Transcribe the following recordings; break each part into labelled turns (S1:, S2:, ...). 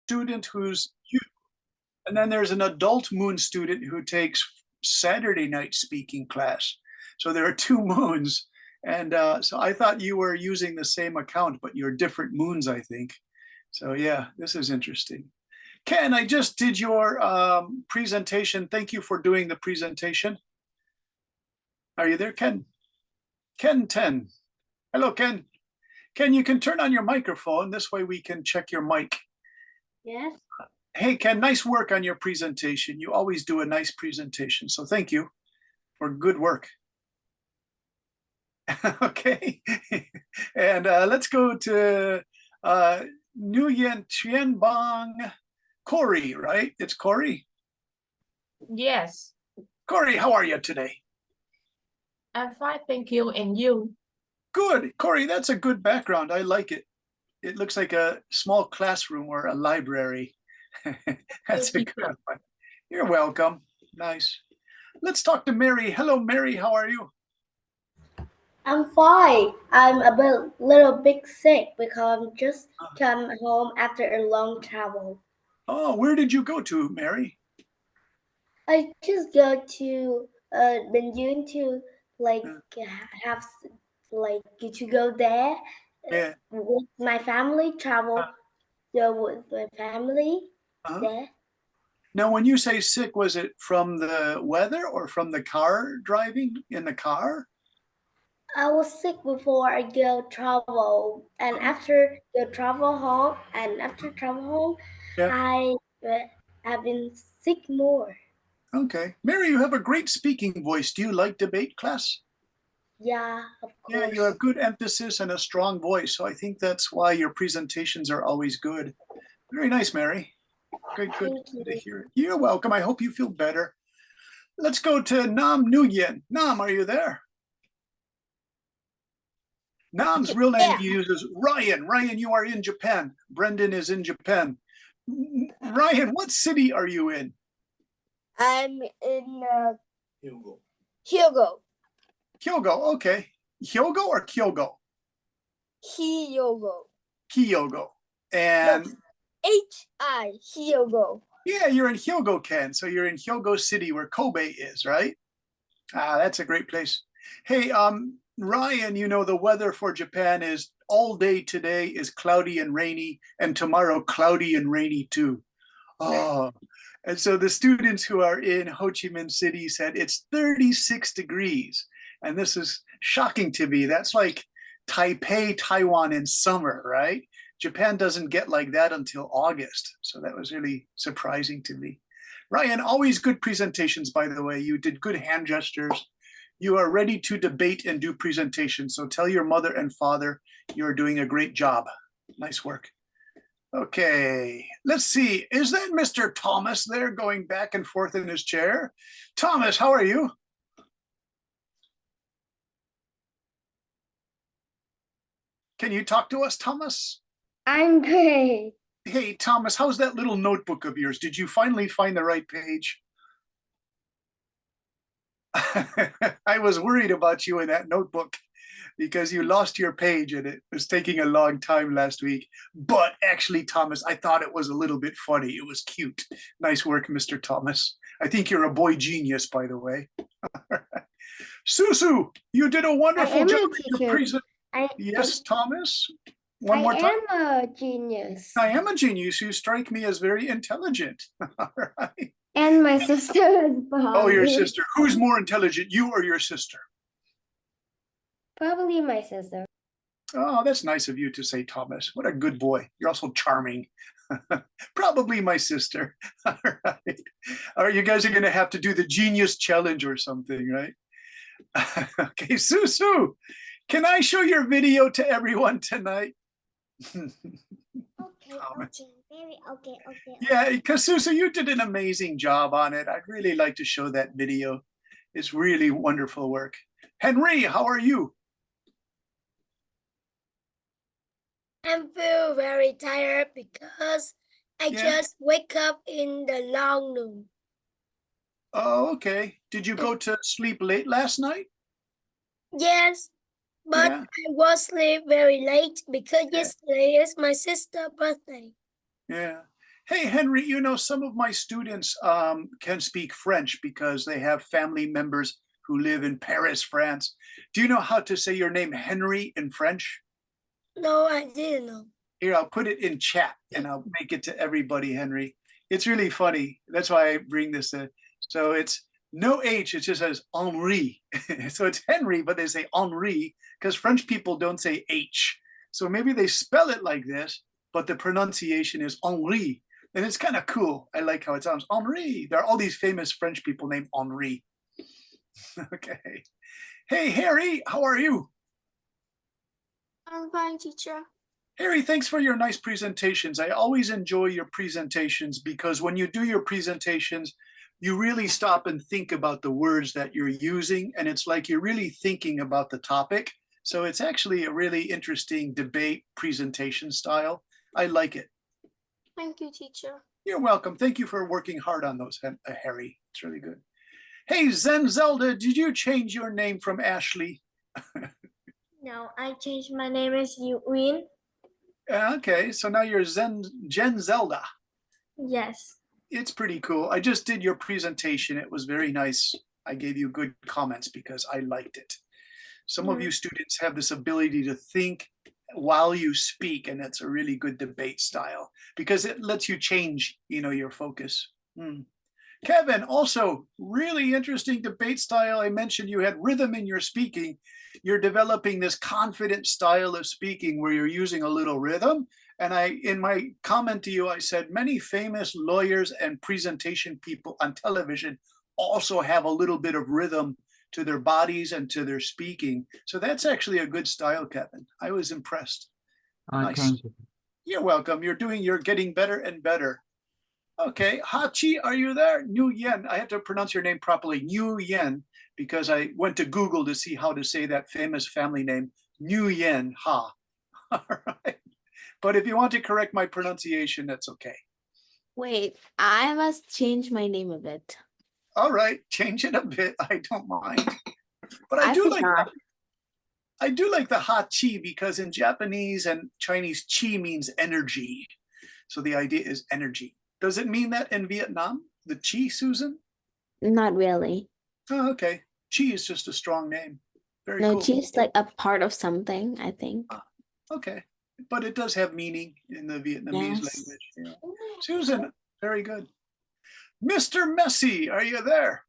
S1: student who's you, and then there's an adult moon student who takes Saturday night speaking class. So there are two moons. And so I thought you were using the same account, but you're different moons, I think. So yeah, this is interesting. Ken, I just did your presentation. Thank you for doing the presentation. Are you there, Ken? Ken 10. Hello, Ken. Ken, you can turn on your microphone. This way we can check your mic.
S2: Yes.
S1: Hey, Ken, nice work on your presentation. You always do a nice presentation. So thank you for good work. Okay. And let's go to Nguyen Trien Bang Corey, right? It's Corey?
S3: Yes,
S1: Corey, how are you today?
S3: I'm fine, thank you. And you?
S1: Good. Corey, that's a good background. I like it. It looks like a small classroom or a library. That's a good one. You're welcome. Nice. Let's talk to Mary. Hello, Mary. How are you?
S2: I'm fine. I'm a little bit sick because I'm just come home after a long travel.
S1: Oh, where did you go to, Mary?
S2: I just go to Beijing to like have like to go there
S1: Yeah.
S2: with my family. Travel with my family there.
S1: Now, when you say sick, was it from the weather or from the car driving in the car?
S2: I was sick before I go travel, and after go travel home,
S1: Yeah.
S2: I have been sick more.
S1: Okay. Mary, you have a great speaking voice. Do you like debate class?
S2: Yeah, of course.
S1: Yeah, you have good emphasis and a strong voice. So I think that's why your presentations are always good. Very nice, Mary. Good to hear it. You're welcome. I hope you feel better. Let's go to Nam Nguyen. Nam, are you there? Nam's real name he uses Ryan. Ryan, you are in Japan. Brendan is in Japan. Ryan, what city are you in?
S4: I'm in Hyogo.
S1: Hyogo, okay. Hyogo or Kyogo?
S4: Hyogo.
S1: Hyogo. And
S4: H-I, Hyogo.
S1: yeah, you're in Hyogo, Ken. So you're in Hyogo City where Kobe is, right? Ah, that's a great place. Hey, Ryan, you know, the weather for Japan is all day today is cloudy and rainy, and tomorrow cloudy and rainy too. Oh, and so the students who are in Ho Chi Minh City said it's 36 degrees. And this is shocking to me. That's like Taipei, Taiwan in summer, right? Japan doesn't get like that until August. So that was really surprising to me. Ryan, always good presentations, by the way. You did good hand gestures. You are ready to debate and do presentations. So tell your mother and father you're doing a great job. Nice work. Okay, let's see. Is that Mr. Thomas there going back and forth in his chair? Thomas, how are you? Can you talk to us, Thomas?
S2: I'm great.
S1: Hey, Thomas, how's that little notebook of yours? Did you finally find the right page? I was worried about you in that notebook because you lost your page and it was taking a long time last week. But actually, Thomas, I thought it was a little bit funny. It was cute. Nice work, Mr. Thomas. I think you're a boy genius, by the way. Susu, you did a wonderful job in your presentation. Yes, Thomas? One more time.
S2: I am a genius.
S1: I am a genius. You strike me as very intelligent. All right.
S2: And my sister is
S1: Oh, your sister. Who's more intelligent, you or your sister?
S2: Probably my sister.
S1: Oh, that's nice of you to say, Thomas. What a good boy. You're also charming. Probably my sister. All right. All right, you guys are going to have to do the genius challenge or something, right? Okay, Susu, can I show your video to everyone tonight?
S4: Okay.
S1: Yeah, because Susu, you did an amazing job on it. I'd really like to show that video. It's really wonderful work. Henry, how are you?
S4: I feel very tired because I just wake up in the long noon.
S1: Oh, okay. Did you go to sleep late last night?
S4: Yes, but I was sleep very late because yesterday is my sister's birthday.
S1: Yeah. Hey, Henry, you know, some of my students can speak French because they have family members who live in Paris, France. Do you know how to say your name Henry in French?
S4: No, I didn't know.
S1: Here, I'll put it in chat and I'll make it to everybody, Henry. It's really funny. That's why I bring this in. So it's no H, it just says Henri. So it's Henry, but they say Henri because French people don't say H. So maybe they spell it like this, but the pronunciation is Henri. And it's kind of cool. I like how it sounds. Henri. There are all these famous French people named Henri. Okay. Hey, Harry, how are you?
S4: I'm fine, teacher.
S1: Harry, thanks for your nice presentations. I always enjoy your presentations because when you do your presentations, you really stop and think about the words that you're using, and it's like you're really thinking about the topic. So it's actually a really interesting debate presentation style. I like it.
S4: Thank you, teacher.
S1: You're welcome. Thank you for working hard on those, Harry. It's really good. Hey, Zen Zelda, did you change your name from Ashley?
S2: No, I changed my name as Win.
S1: Okay, so now you're Jen Zelda.
S2: Yes.
S1: It's pretty cool. I just did your presentation. It was very nice. I gave you good comments because I liked it. Some of you students have this ability to think while you speak, and it's a really good debate style because it lets you change, you know, your focus. Kevin, also really interesting debate style. I mentioned you had rhythm in your speaking. You're developing this confident style of speaking where you're using a little rhythm. And in my comment to you, I said many famous lawyers and presentation people on television also have a little bit of rhythm to their bodies and to their speaking. So that's actually a good style, Kevin. I was impressed. Nice.
S5: Thank you.
S1: You're welcome. You're getting better and better. Okay, Hachi, are you there? New Yen. I have to pronounce your name properly. New Yen, because I went to Google to see how to say that famous family name, New Yen Ha. All right. But if you want to correct my pronunciation, that's okay.
S6: Wait, I must change my name a bit.
S1: All right, change it a bit. I don't mind. But I
S6: I
S1: do like
S6: forgot.
S1: I do like the Hachi because in Japanese and Chinese, chi means energy. So the idea is energy. Does it mean that in Vietnam, the chi, Susan?
S6: Not really.
S1: Oh, okay. Chi is just a strong name. Very
S6: No,
S1: cool.
S6: she's like a part of something, I think.
S1: Okay. But it does have meaning in the Vietnamese
S6: Yes.
S1: language. Yeah. Susan, very good. Mr. Messi, are you there?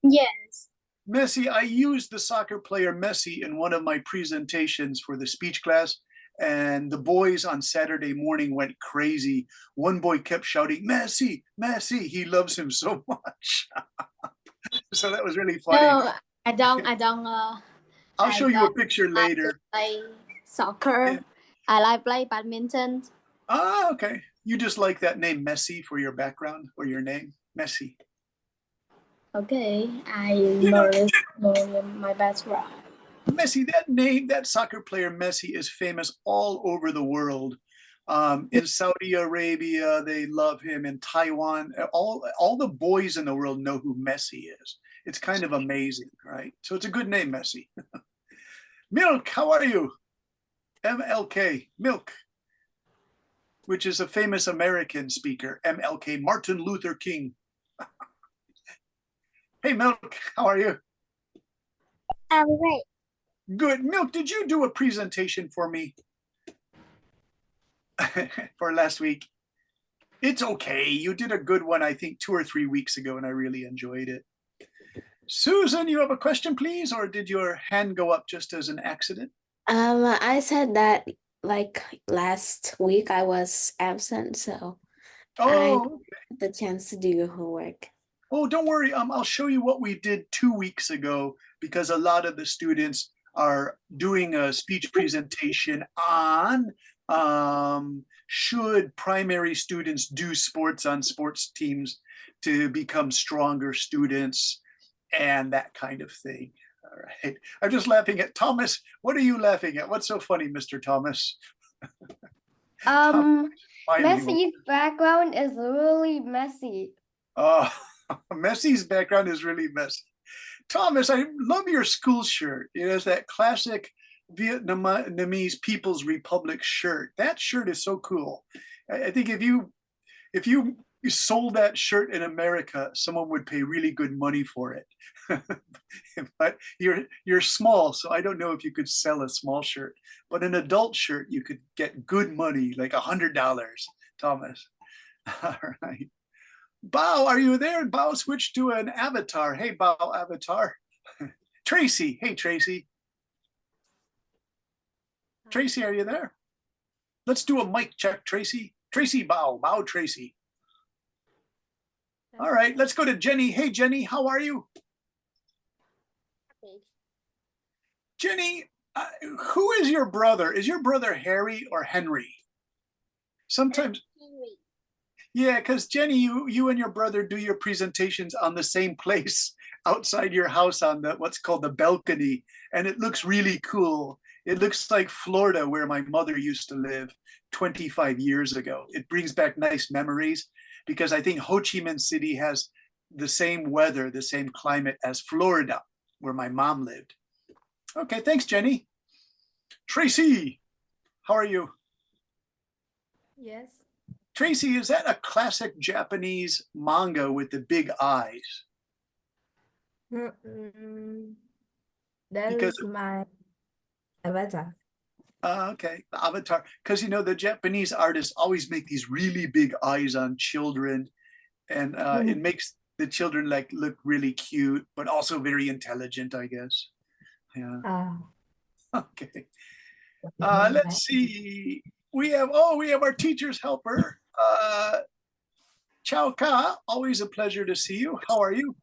S2: Yes.
S1: Messi, I used the soccer player Messi in one of my presentations for the speech class, and the boys on Saturday morning went crazy. One boy kept shouting, Messi, Messi. He loves him so much. So that was really funny.
S7: No, I don't.
S1: I'll show you a picture later.
S7: Play soccer.
S1: Yeah.
S7: I like play badminton.
S1: Ah, okay. You just like that name Messi for your background or your name? Messi.
S7: Okay, I
S1: You know-
S7: know my background.
S1: Messi, that name, that soccer player Messi is famous all over the world. In Saudi Arabia, they love him. In Taiwan, all the boys in the world know who Messi is. It's kind of amazing, right? So it's a good name, Messi. Milk, how are you? MLK, Milk, which is a famous American speaker, MLK, Martin Luther King. Hey, Milk, how are you?
S2: I'm great.
S1: Good. Milk, did you do a presentation for me for last week? It's okay. You did a good one, I think 2 or 3 weeks ago, and I really enjoyed it. Susan, you have a question, please? Or did your hand go up just as an accident?
S6: I said that like last week I was absent, so
S1: Oh,
S6: had the chance to do your homework.
S1: oh, don't worry. I'll show you what we did 2 weeks ago because a lot of the students are doing a speech presentation on should primary students do sports on sports teams to become stronger students and that kind of thing. All right. I'm just laughing at Thomas. What are you laughing at? What's so funny, Mr. Thomas? Finally,
S2: Messi's background is really messy.
S1: Messi's background is really messy. Thomas, I love your school shirt. It has that classic Vietnamese People's Republic shirt. That shirt is so cool. I think if you sold that shirt in America, someone would pay really good money for it. But you're small, so I don't know if you could sell a small shirt. But an adult shirt, you could get good money, like $100, Thomas. All right. Bao, are you there? Bao switch to an avatar. Hey, Bao avatar. Tracy. Hey, Tracy. Tracy, are you there? Let's do a mic check, Tracy. Tracy Bao, Bao Tracy. All right, let's go to Jenny. Hey, Jenny, how are you? Jenny, who is your brother? Is your brother Harry or Henry? Sometimes, yeah, because Jenny, you and your brother do your presentations on the same place outside your house on the what's called the balcony, and it looks really cool. It looks like Florida, where my mother used to live 25 years ago. It brings back nice memories because I think Ho Chi Minh City has the same weather, the same climate as Florida, where my mom lived. Okay, thanks, Jenny. Tracy, how are you?
S3: Yes.
S1: Tracy, is that a classic Japanese manga with the big eyes?
S3: Mm, That
S1: Because
S3: is my avatar.
S1: okay, the Avatar. Because the Japanese artists always make these really big eyes on children, and it makes the children look really cute, but also very intelligent, I guess. Yeah. Okay. Let's see. We have our teacher's helper. Chao Ka, always a pleasure to see you. How are you?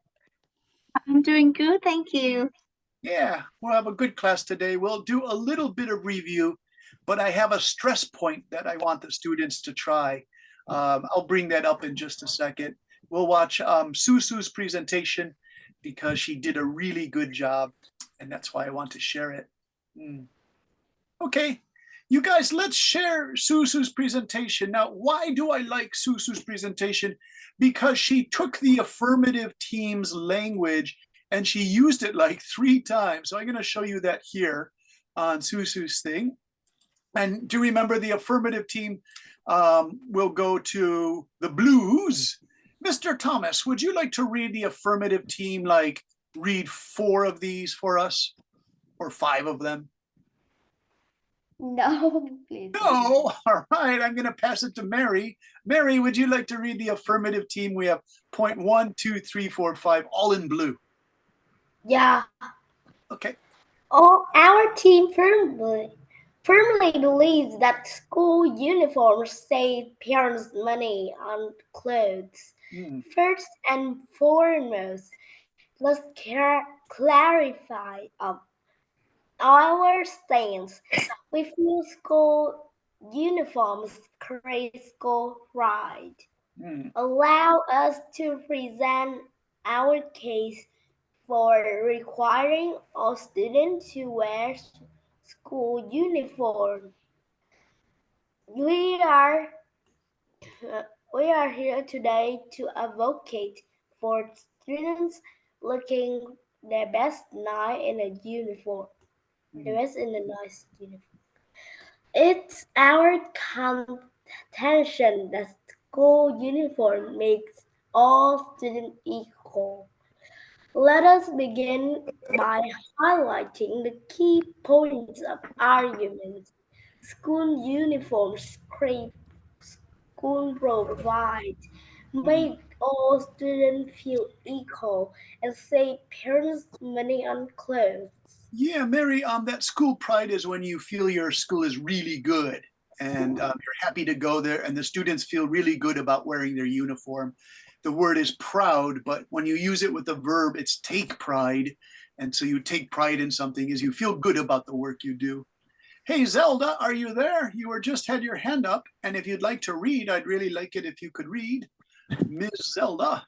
S5: I'm doing good, thank you.
S1: Yeah, we'll have a good class today. We'll do a little bit of review, but I have a stress point that I want the students to try. I'll bring that up in just a second. We'll watch Susu's presentation because she did a really good job, and that's why I want to share it. Okay, you guys, let's share Susu's presentation. Now, why do I like Susu's presentation? Because she took the affirmative team's language and she used it like 3 times. So I'm going to show you that here on Susu's thing. And do you remember the affirmative team will go to the blues? Mr. Thomas, would you like to read the affirmative team, like read 4 of these for us or 5 of them?
S2: No, please.
S1: No, all right, I'm going to pass it to Mary. Mary, would you like to read the affirmative team? We have point 1, 2, 3, 4, 5, all in blue.
S2: Yeah.
S1: Okay.
S2: Our team firmly believes that school uniforms save parents money on clothes. First and foremost, let's clarify our stance. We feel school uniforms create school pride. Allow us to present our case for requiring all students to wear school uniform. We are here today to advocate for students looking their best in a uniform. The best in a nice uniform. It's our contention that school uniform makes all students equal. Let us begin by highlighting the key points of argument. School uniforms create school provide, make all students feel equal, and save parents money on clothes.
S1: Yeah, Mary, that school pride is when you feel your school is really good and you're happy to go there and the students feel really good about wearing their uniform. The word is proud, but when you use it with the verb, it's take pride. And so you take pride in something is you feel good about the work you do. Hey, Zelda, are you there? You were just had your hand up. And if you'd like to read, I'd really like it if you could read. Ms. Zelda.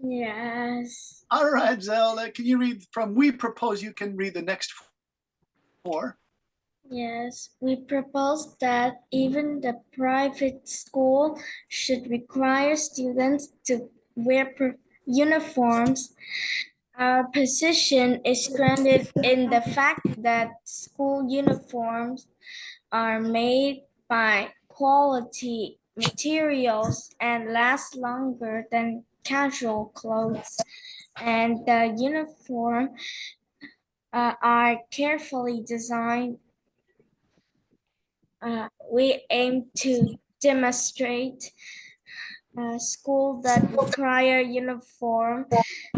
S7: Yes.
S1: All right, Zelda, can you read from we propose you can read the next 4?
S7: Yes, we propose that even the private school should require students to wear uniforms. Our position is grounded in the fact that school uniforms are made by quality materials and last longer than casual clothes, and the uniform are carefully designed. We aim to demonstrate schools that require uniform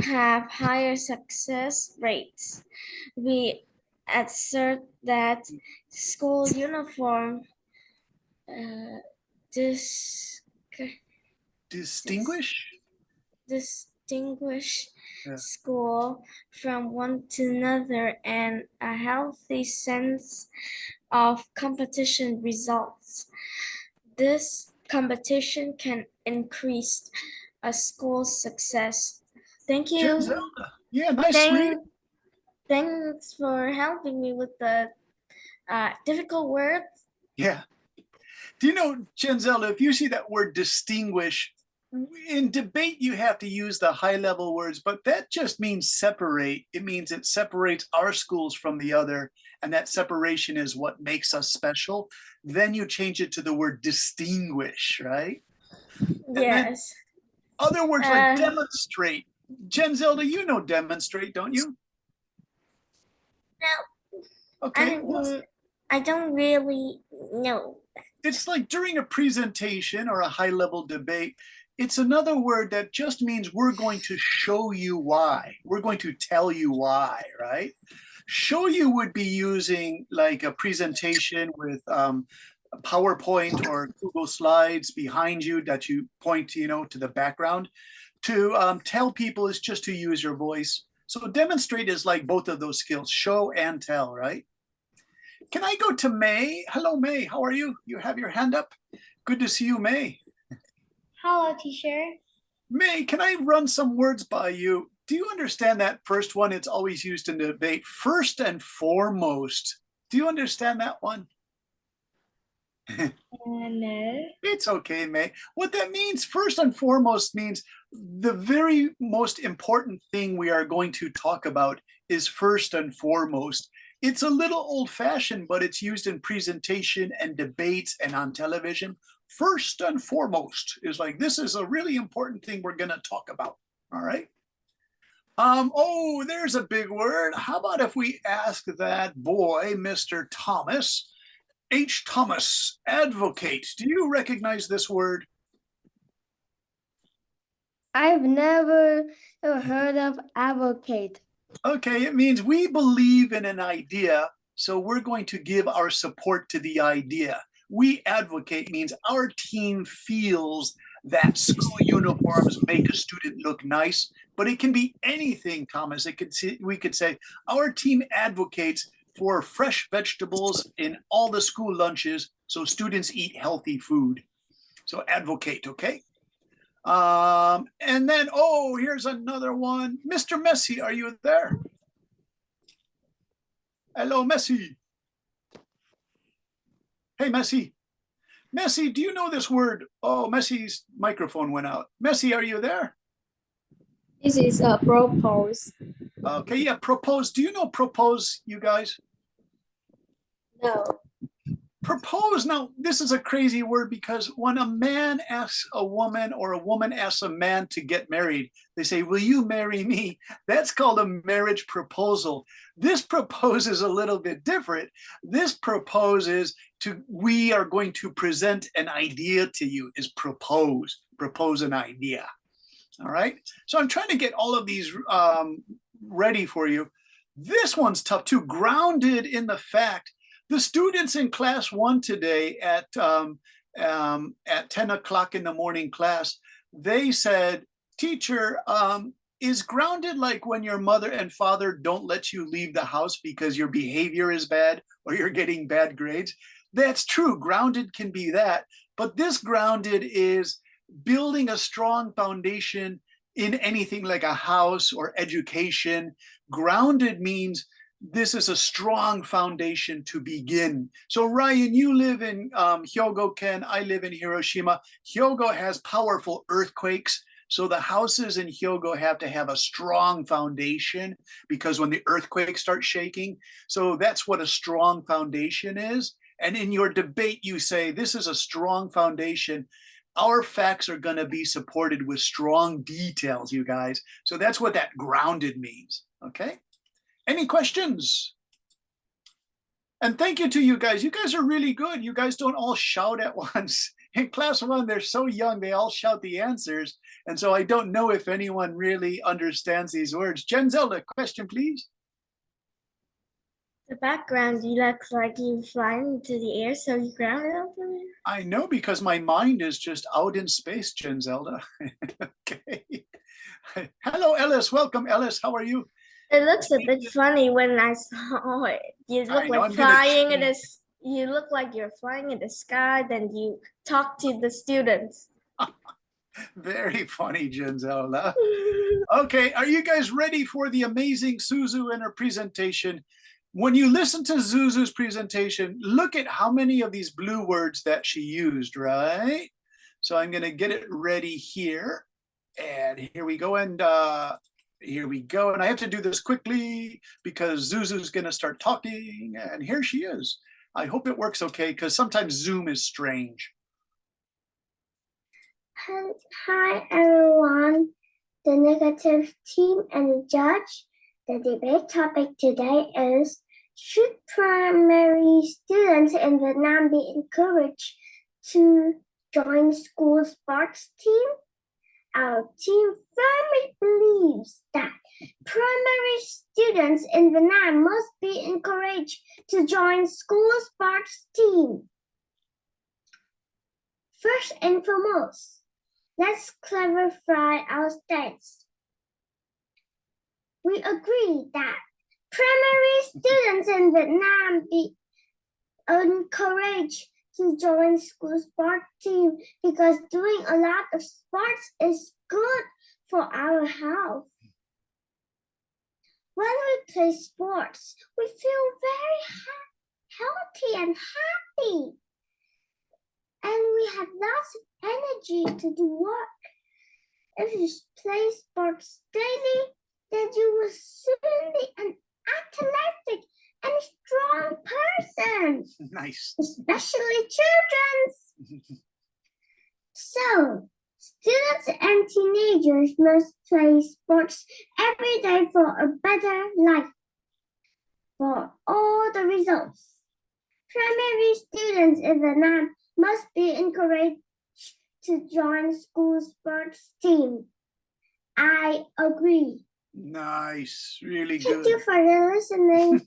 S7: have higher success rates. We assert that school uniform dis-
S1: Distinguish?
S7: distinguish
S1: Yeah.
S7: school from one to another, and a healthy sense of competition results. This competition can increase a school's success. Thank you.
S1: Genzelda. Yeah, nice reading.
S7: Thanks for helping me with the difficult words.
S1: Yeah. Do you know, Genzelda, if you see that word distinguish, in debate, you have to use the high level words, but that just means separate. It means it separates our schools from the other. And that separation is what makes us special. Then you change it to the word distinguish, right? And then
S7: Yes.
S1: other words like
S7: Uh,
S1: demonstrate. Genzelda, you know demonstrate, don't you?
S7: No.
S1: Okay.
S7: I don't really know.
S1: It's like during a presentation or a high level debate, it's another word that just means we're going to show you why. We're going to tell you why, right? Show you would be using like a presentation with a PowerPoint or Google Slides behind you that you point, to the background. To tell people is just to use your voice. So demonstrate is like both of those skills, show and tell, right? Can I go to May? Hello, May. How are you? You have your hand up. Good to see you, May.
S2: Hello, teacher.
S1: May, can I run some words by you? Do you understand that first one? It's always used in debate. First and foremost. Do you understand that one?
S2: No.
S1: It's okay, May. What that means, first and foremost, means the very most important thing we are going to talk about is first and foremost. It's a little old-fashioned, but it's used in presentation and debates and on television. First and foremost is like, this is a really important thing we're going to talk about. All right. Oh, there's a big word. How about if we ask that boy, Mr. Thomas, H. Thomas, advocate. Do you recognize this word?
S2: I've never heard of advocate.
S1: Okay, it means we believe in an idea, so we're going to give our support to the idea. We advocate means our team feels that school uniforms make a student look nice, but it can be anything, Thomas. We could say our team advocates for fresh vegetables in all the school lunches so students eat healthy food. So advocate, okay? And then, oh, here's another one. Mr. Messi, are you there? Hello, Messi. Hey, Messi. Messi, do you know this word? Oh, Messi's microphone went out. Messi, are you there?
S8: This is a propose.
S1: Okay, yeah, propose. Do you know propose, you guys?
S8: No.
S1: Propose. Now, this is a crazy word because when a man asks a woman or a woman asks a man to get married, they say, will you marry me? That's called a marriage proposal. This proposes a little bit different. This proposes we are going to present an idea to you, is propose an idea. All right. So I'm trying to get all of these ready for you. This one's tough too, grounded in the fact the students in class 1 today at 10 o'clock in the morning class, they said, teacher, is grounded like when your mother and father don't let you leave the house because your behavior is bad or you're getting bad grades? That's true. Grounded can be that. But this grounded is building a strong foundation in anything like a house or education. Grounded means this is a strong foundation to begin. So Ryan, you live in Hyogo-ken, I live in Hiroshima. Hyogo has powerful earthquakes. So the houses in Hyogo have to have a strong foundation because when the earthquake starts shaking, so that's what a strong foundation is. And in your debate, you say, this is a strong foundation. Our facts are going to be supported with strong details, you guys. So that's what that grounded means. Okay. Any questions? And thank you to you guys. You guys are really good. You guys don't all shout at once. In class 1, they're so young, they all shout the answers. And so I don't know if anyone really understands these words. Jen Zelda, question, please.
S7: The background, you look like you flying into the air, so you grounded over there.
S1: I know, because my mind is just out in space, Jen Zelda. Okay. Hello, Ellis. Welcome, Ellis. How are you?
S7: It looks a bit funny when I saw it. You look
S1: I know,
S7: like
S1: I'm gonna
S7: flying in
S1: change.
S7: this. You look like you're flying in the sky. Then you talk to the students.
S1: Very funny, Jen Zelda. Okay, are you guys ready for the amazing Suzu and her presentation? When you listen to Zuzu's presentation, look at how many of these blue words that she used, right? So I'm gonna get it ready here. And here we go. And here we go. And I have to do this quickly because Zuzu's gonna start talking. And here she is. I hope it works okay, because sometimes Zoom is strange.
S2: Hi everyone, the negative team and the judge. The debate topic today is, should primary students in Vietnam be encouraged to join school sports team? Our team firmly believes that primary students in Vietnam must be encouraged to join school sports team. First and foremost, let's clarify our stance. We agree that primary students in Vietnam be encouraged to join school sport team because doing a lot of sports is good for our health. When we play sports, we feel very healthy and happy. And we have lots of energy to do work. If you play sports daily, then you will soon be an athletic and strong person,
S1: Nice.
S2: especially children. So, students and teenagers must play sports every day for a better life. For all the results, primary students in Vietnam must be encouraged to join school sports team. I agree.
S1: Nice. Really
S2: Thank
S1: good.
S2: you for listening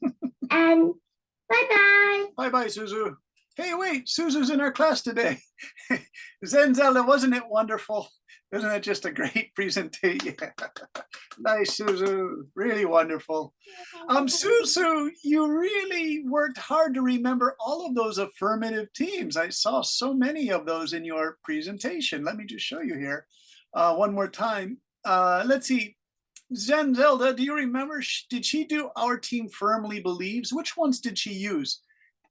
S2: and bye-bye.
S1: Bye-bye, Suzu. Hey, wait, Suzu's in our class today. Zen Zelda, wasn't it wonderful? Isn't it just a great presentation? Nice, Suzu. Really wonderful. Suzu, you really worked hard to remember all of those affirmative teams. I saw so many of those in your presentation. Let me just show you here one more time. Let's see. Zen Zelda, do you remember? Did she do our team firmly believes? Which ones did she use?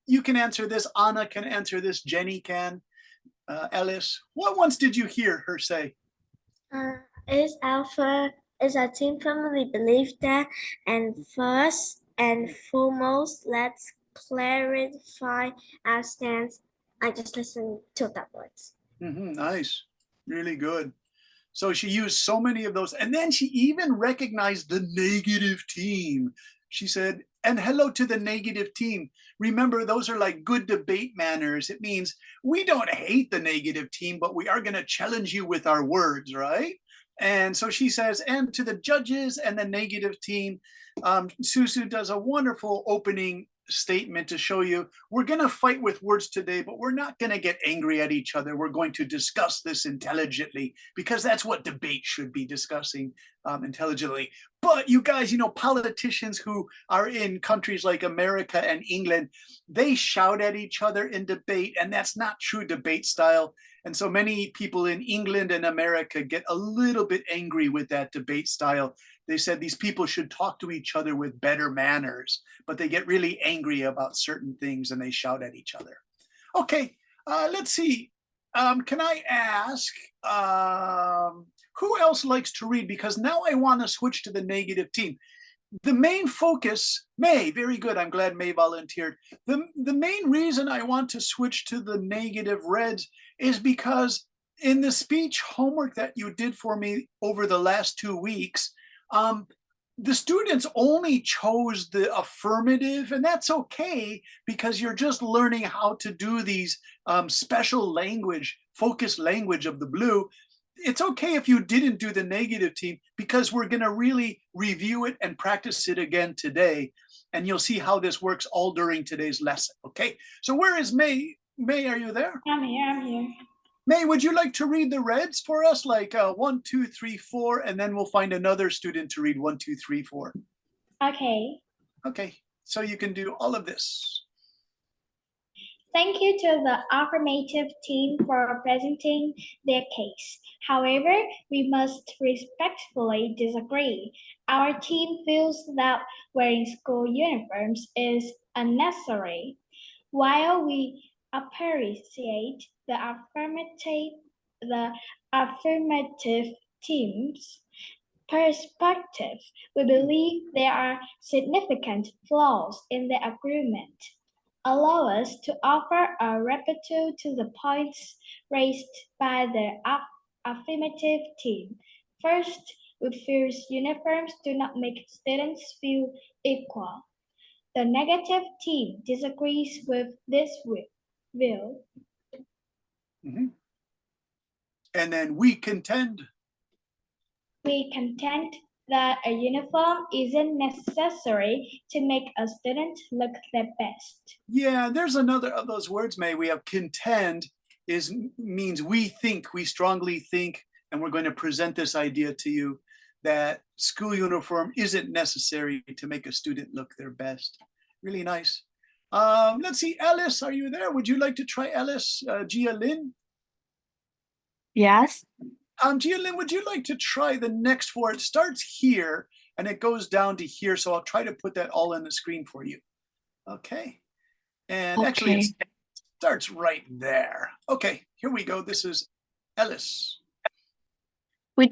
S1: You can answer this. Anna can answer this. Jenny can. Ellis, what ones did you hear her say?
S7: Is our team firmly believe that? And first and foremost, let's clarify our stance. I just listened to that words.
S1: Nice. Really good. So she used so many of those. And then she even recognized the negative team. She said, and hello to the negative team. Remember, those are like good debate manners. It means we don't hate the negative team, but we are going to challenge you with our words, right? And so she says, and to the judges and the negative team, Suzu does a wonderful opening statement to show you we're going to fight with words today, but we're not going to get angry at each other. We're going to discuss this intelligently, because that's what debate should be, discussing intelligently. But you guys, you know, politicians who are in countries like America and England, they shout at each other in debate, and that's not true debate style. And so many people in England and America get a little bit angry with that debate style. They said these people should talk to each other with better manners, but they get really angry about certain things and they shout at each other. Okay, let's see. Can I ask, who else likes to read? Because now I want to switch to the negative team. the main focus, May, very good. I'm glad May volunteered. The main reason I want to switch to the negative reds is because in the speech homework that you did for me over the last 2 weeks, the students only chose the affirmative, and that's okay because you're just learning how to do these special language, focused language of the blue. It's okay if you didn't do the negative team because we're going to really review it and practice it again today. And you'll see how this works all during today's lesson. Okay, so where is May? May, are you there?
S7: I'm here.
S1: May, would you like to read the reds for us? Like 1, 2, 3, 4, and then we'll find another student to read 1, 2, 3, 4.
S7: Okay.
S1: Okay, so you can do all of this.
S7: Thank you to the affirmative team for presenting their case. However, we must respectfully disagree. Our team feels that wearing school uniforms is unnecessary. While we appreciate the affirmative team's perspective, we believe there are significant flaws in the agreement. Allow us to offer a rebuttal to the points raised by the affirmative team. First, we feel uniforms do not make students feel equal. The negative team disagrees with this view.
S1: And then we contend.
S7: We contend that a uniform isn't necessary to make a student look their best.
S1: Yeah, there's another of those words, May. We have contend means we think, we strongly think, and we're going to present this idea to you that school uniform isn't necessary to make a student look their best. Really nice. Let's see, Alice, are you there? Would you like to try Alice, Gia Lynn?
S5: Yes.
S1: Gia Lynn, would you like to try the next 4? It starts here and it goes down to here. So I'll try to put that all on the screen for you. Okay. And actually it starts right there. Okay, here we go. This is Alice.
S5: We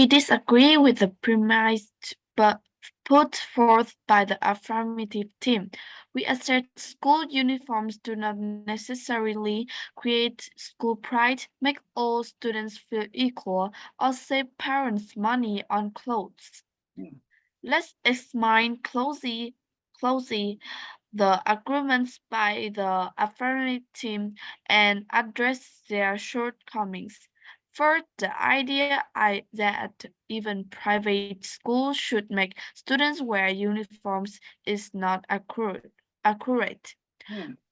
S5: disagree with the premise but put forth by the affirmative team. We assert school uniforms do not necessarily create school pride, make all students feel equal, or save parents money on clothes. Let's examine closely the agreements by the affirmative team and address their shortcomings. First, the idea that even private schools should make students wear uniforms is not accurate.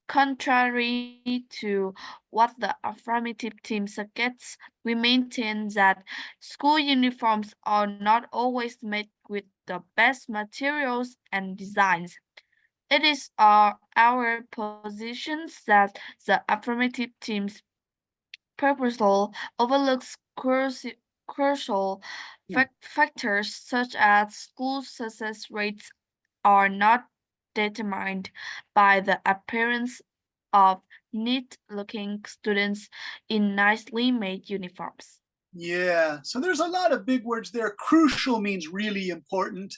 S5: Contrary to what the affirmative team suggests, we maintain that school uniforms are not always made with the best materials and designs. It is our position that the affirmative team's proposal overlooks crucial factors such as school success rates are not determined by the appearance of neat-looking students in nicely made uniforms.
S1: Yeah, so there's a lot of big words there. Crucial means really important.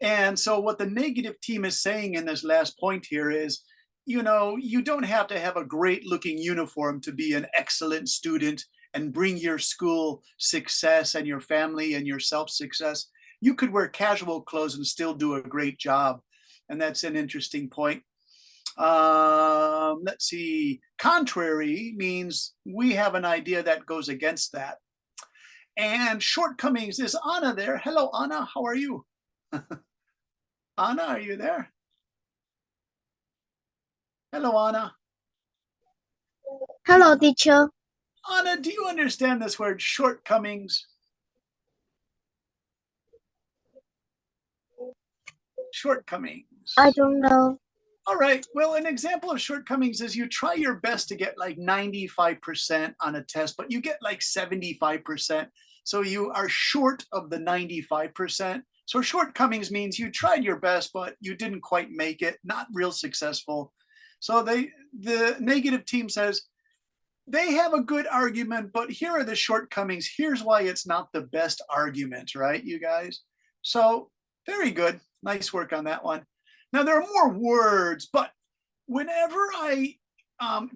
S1: And so what the negative team is saying in this last point here is, you know, you don't have to have a great looking uniform to be an excellent student and bring your school success and your family and yourself success. You could wear casual clothes and still do a great job. And that's an interesting point. Let's see. Contrary means we have an idea that goes against that. And shortcomings, is Anna there? Hello, Anna, how are you? Anna, are you there? Hello, Anna.
S8: Hello, teacher.
S1: Anna, do you understand this word shortcomings? Shortcomings.
S8: I don't know.
S1: All right, well, an example of shortcomings is you try your best to get like 95% on a test, but you get like 75%. So you are short of the 95%. So shortcomings means you tried your best, but you didn't quite make it, not real successful. So the negative team says, they have a good argument, but here are the shortcomings. Here's why it's not the best argument, right, you guys? So very good. Nice work on that one. Now there are more words, but whenever I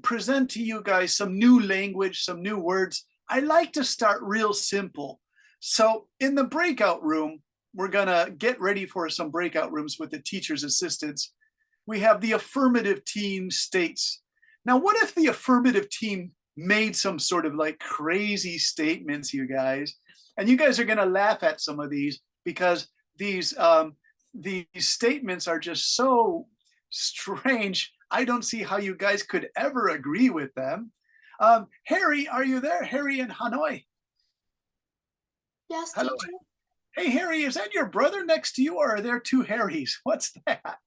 S1: present to you guys some new language, some new words, I like to start real simple. So in the breakout room, we're gonna get ready for some breakout rooms with the teacher's assistants. We have the affirmative team states. Now, what if the affirmative team made some sort of like crazy statements, you guys? And you guys are gonna laugh at some of these because these statements are just so strange. I don't see how you guys could ever agree with them. Harry, are you there? Harry in Hanoi.
S4: Yes,
S1: Hello.
S4: teacher.
S1: Hey, Harry, is that your brother next to you, or are there two Harrys? What's that?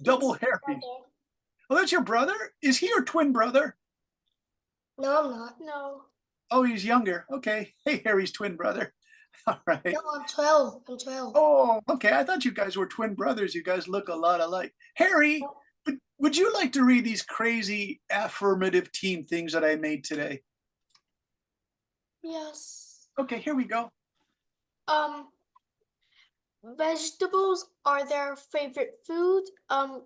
S1: Double Harry. Oh, that's your brother? Is he your twin brother?
S4: No, I'm not. No.
S1: Oh, he's younger. Okay. Hey, Harry's twin brother. All right.
S4: No, I'm 12. I'm 12.
S1: Oh, okay. I thought you guys were twin brothers. You guys look a lot alike. Harry, would you like to read these crazy affirmative team things that I made today?
S4: Yes.
S1: Okay, here we go.
S4: Vegetables are their favorite food.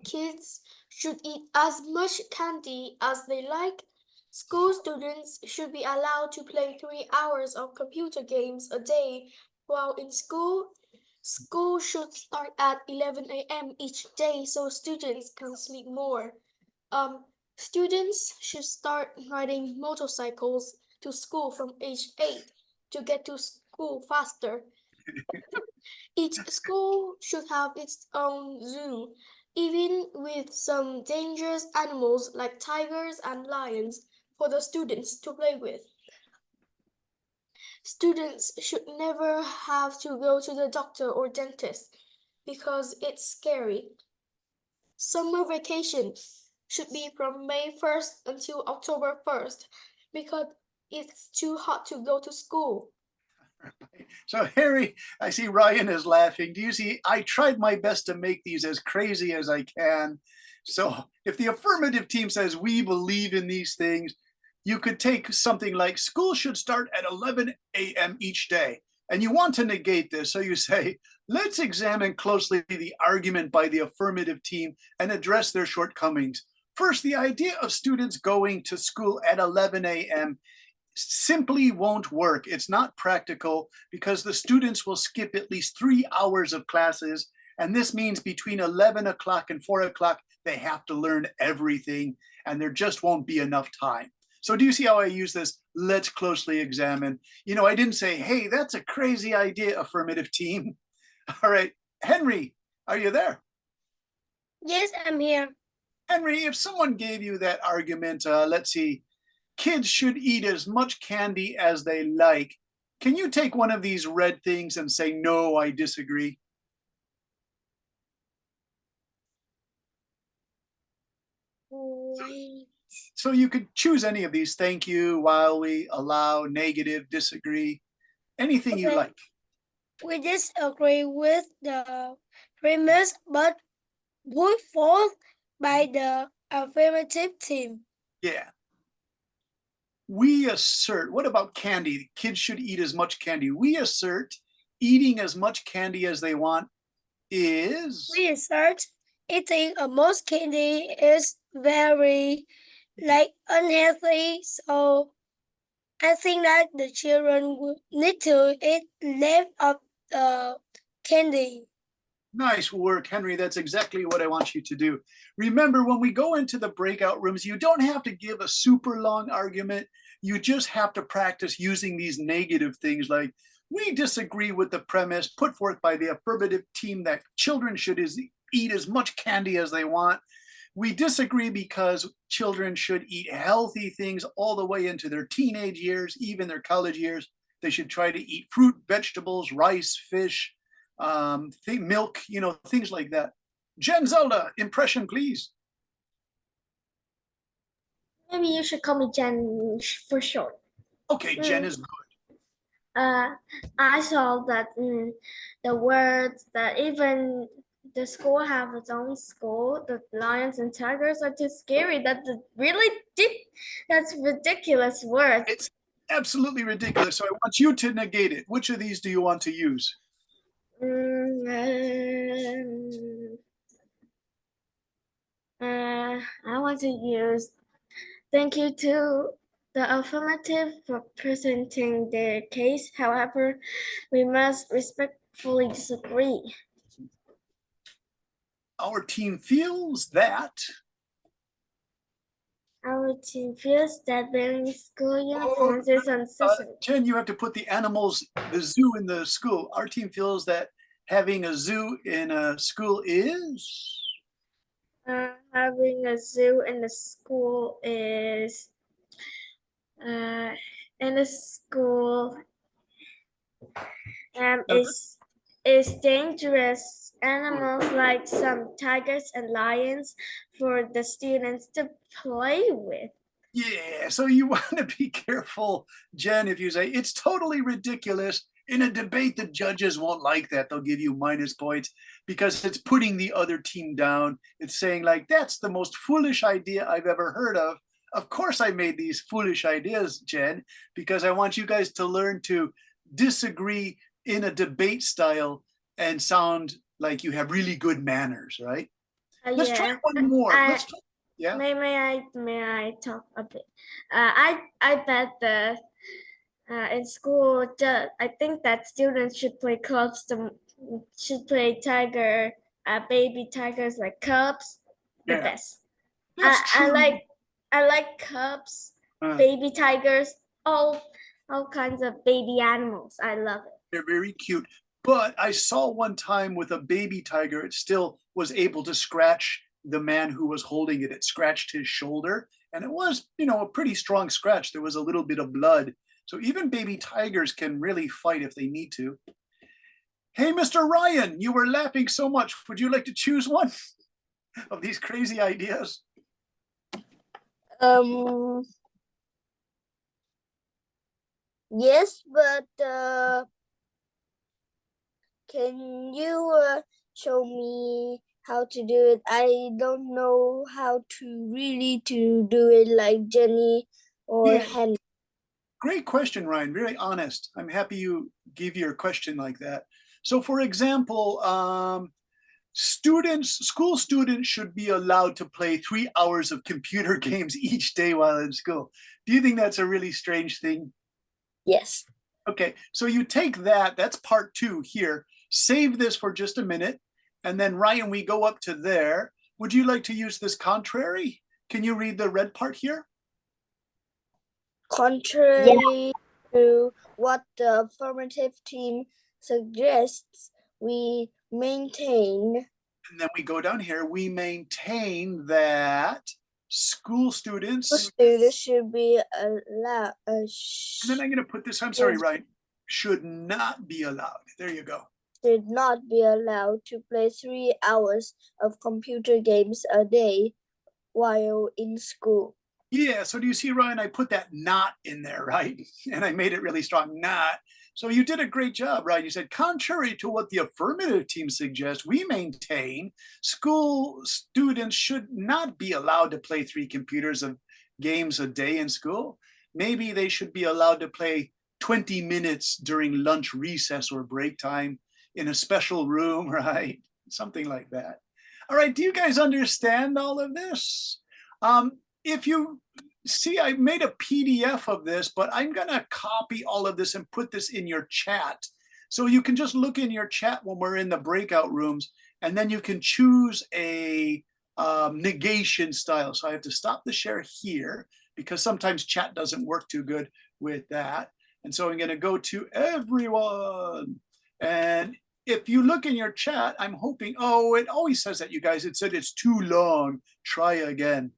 S4: Kids should eat as much candy as they like. School students should be allowed to play 3 hours of computer games a day while in school. School should start at 11 a.m. each day so students can sleep more. Students should start riding motorcycles to school from age 8 to get to school faster. Each school should have its own zoo, even with some dangerous animals like tigers and lions for the students to play with. Students should never have to go to the doctor or dentist because it's scary. Summer vacation should be from May 1st until October 1st because it's too hot to go to school.
S1: So Harry, I see Ryan is laughing. Do you see? I tried my best to make these as crazy as I can. So if the affirmative team says we believe in these things, you could take something like school should start at 11 a.m. each day. And you want to negate this. So you say, let's examine closely the argument by the affirmative team and address their shortcomings. First, the idea of students going to school at 11 a.m. simply won't work. It's not practical because the students will skip at least 3 hours of classes. And this means between 11 o'clock and 4 o'clock, they have to learn everything and there just won't be enough time. So do you see how I use this? Let's closely examine. You know, I didn't say, hey, that's a crazy idea, affirmative team. All right, Henry, are you there?
S4: Yes, I'm here.
S1: Henry, if someone gave you that argument, let's see, kids should eat as much candy as they like. Can you take one of these red things and say, no, I disagree?
S4: Wait.
S1: So you could choose any of these. Thank you, while we allow, negative, disagree, anything you
S4: Okay.
S1: like.
S4: We disagree with the premise, but put forth by the affirmative team.
S1: Yeah. We assert, what about candy? Kids should eat as much candy. We assert eating as much candy as they want is,
S4: We assert eating most candy is very unhealthy, so I think that the children will need to eat less of the candy.
S1: nice work, Henry. That's exactly what I want you to do. Remember, when we go into the breakout rooms, you don't have to give a super long argument. You just have to practice using these negative things like, we disagree with the premise put forth by the affirmative team that children should eat as much candy as they want. We disagree because children should eat healthy things all the way into their teenage years, even their college years. They should try to eat fruit, vegetables, rice, fish, milk, you know, things like that. Jen Zelda, impression, please.
S7: Maybe you should call me Jen for short.
S1: Okay, Jen is good.
S7: I saw that the words that even the school have its own school, the lions and tigers are too scary. That's that's ridiculous words.
S1: It's absolutely ridiculous. So I want you to negate it. Which of these do you want to use?
S7: I want to use thank you to the affirmative for presenting their case. However, we must respectfully disagree.
S1: Our team feels that.
S7: Our team feels that wearing school uniforms is unnecessary.
S1: Jen, you have to put the animals, the zoo in the school. Our team feels that having a zoo in a school is.
S7: Having a zoo in the school is in the school is dangerous. Animals like some tigers and lions for the students to play with.
S1: Yeah, so you want to be careful, Jen, if you say it's totally ridiculous. In a debate, the judges won't like that. They'll give you minus points because it's putting the other team down. It's saying, like, that's the most foolish idea I've ever heard of. Of course, I made these foolish ideas, Jen, because I want you guys to learn to disagree in a debate style and sound like you have really good manners, right? Let's try one more. Let's try, yeah.
S7: May I talk a bit? I bet the in school, I think that students should play clubs. Should play baby tigers like cubs. The
S1: Yeah,
S7: best.
S1: that's true.
S7: I like cubs, baby tigers, all kinds of baby animals. I love it.
S1: They're very cute. But I saw one time with a baby tiger, it still was able to scratch the man who was holding it. It scratched his shoulder, and it was, a pretty strong scratch. There was a little bit of blood. So even baby tigers can really fight if they need to. Hey, Mr. Ryan, you were laughing so much. Would you like to choose one of these crazy ideas?
S9: Yes, but can you show me how to do it? I don't know how to really to do it like Jenny or Henry.
S1: Great question, Ryan. Very honest. I'm happy you gave your question like that. So, for example, school students should be allowed to play 3 hours of computer games each day while in school. Do you think that's a really strange thing?
S9: Yes.
S1: Okay, so you take that, that's part 2 here. Save this for just a minute. And then Ryan, we go up to there. Would you like to use this contrary? Can you read the red part here?
S9: Contrary to what the affirmative team suggests, we maintain.
S1: And then we go down here, we maintain that school students
S9: should be allowed.
S1: And then I'm going to put this, I'm sorry, Ryan, should not be allowed. There you go.
S9: Should not be allowed to play 3 hours of computer games a day while in school.
S1: Yeah, so do you see, Ryan, I put that not in there, right? And I made it really strong, not. So you did a great job, right? You said, contrary to what the affirmative team suggests, we maintain school students should not be allowed to play 3 computers of games a day in school. Maybe they should be allowed to play 20 minutes during lunch recess or break time in a special room, right? Something like that. All right, do you guys understand all of this? If you see, I made a PDF of this, but I'm gonna copy all of this and put this in your chat. So you can just look in your chat when we're in the breakout rooms, and then you can choose a negation style. So I have to stop the share here because sometimes chat doesn't work too good with that. And so I'm gonna go to everyone. And if you look in your chat, I'm hoping, oh, it always says that, you guys. It said it's too long, try again.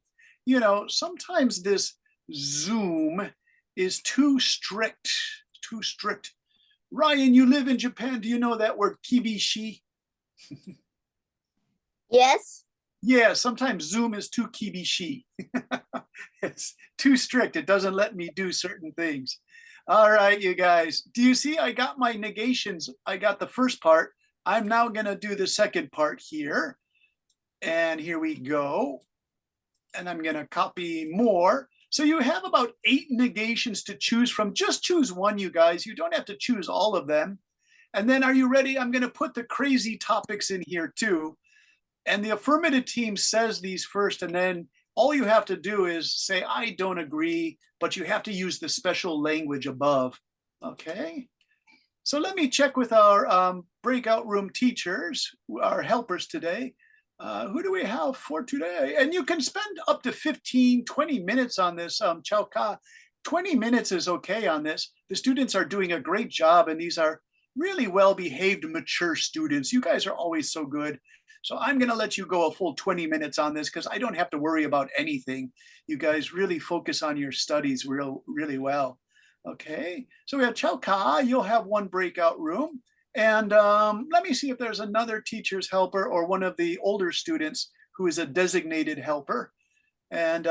S1: Sometimes this Zoom is too strict, Ryan, you live in Japan. Do you know that word kibishi?
S9: Yes.
S1: Yeah, sometimes Zoom is too kibishi. It's too strict. It doesn't let me do certain things. All right, you guys. Do you see I got my negations? I got the first part. I'm now going to do the second part here. And here we go. And I'm going to copy more. So you have about 8 negations to choose from. Just choose one, you guys. You don't have to choose all of them. And then are you ready? I'm going to put the crazy topics in here too. And the affirmative team says these first, and then all you have to do is say, I don't agree, but you have to use the special language above. Okay. So let me check with our breakout room teachers, our helpers today. Who do we have for today? And you can spend up to 15, 20 minutes on this, Chao Ka. 20 minutes is okay on this. The students are doing a great job, and these are really well-behaved, mature students. You guys are always so good. So I'm going to let you go a full 20 minutes on this because I don't have to worry about anything. You guys really focus on your studies really well. Okay, so we have Chao Ka, you'll have one breakout room. And let me see if there's another teacher's helper or one of the older students who is a designated helper. And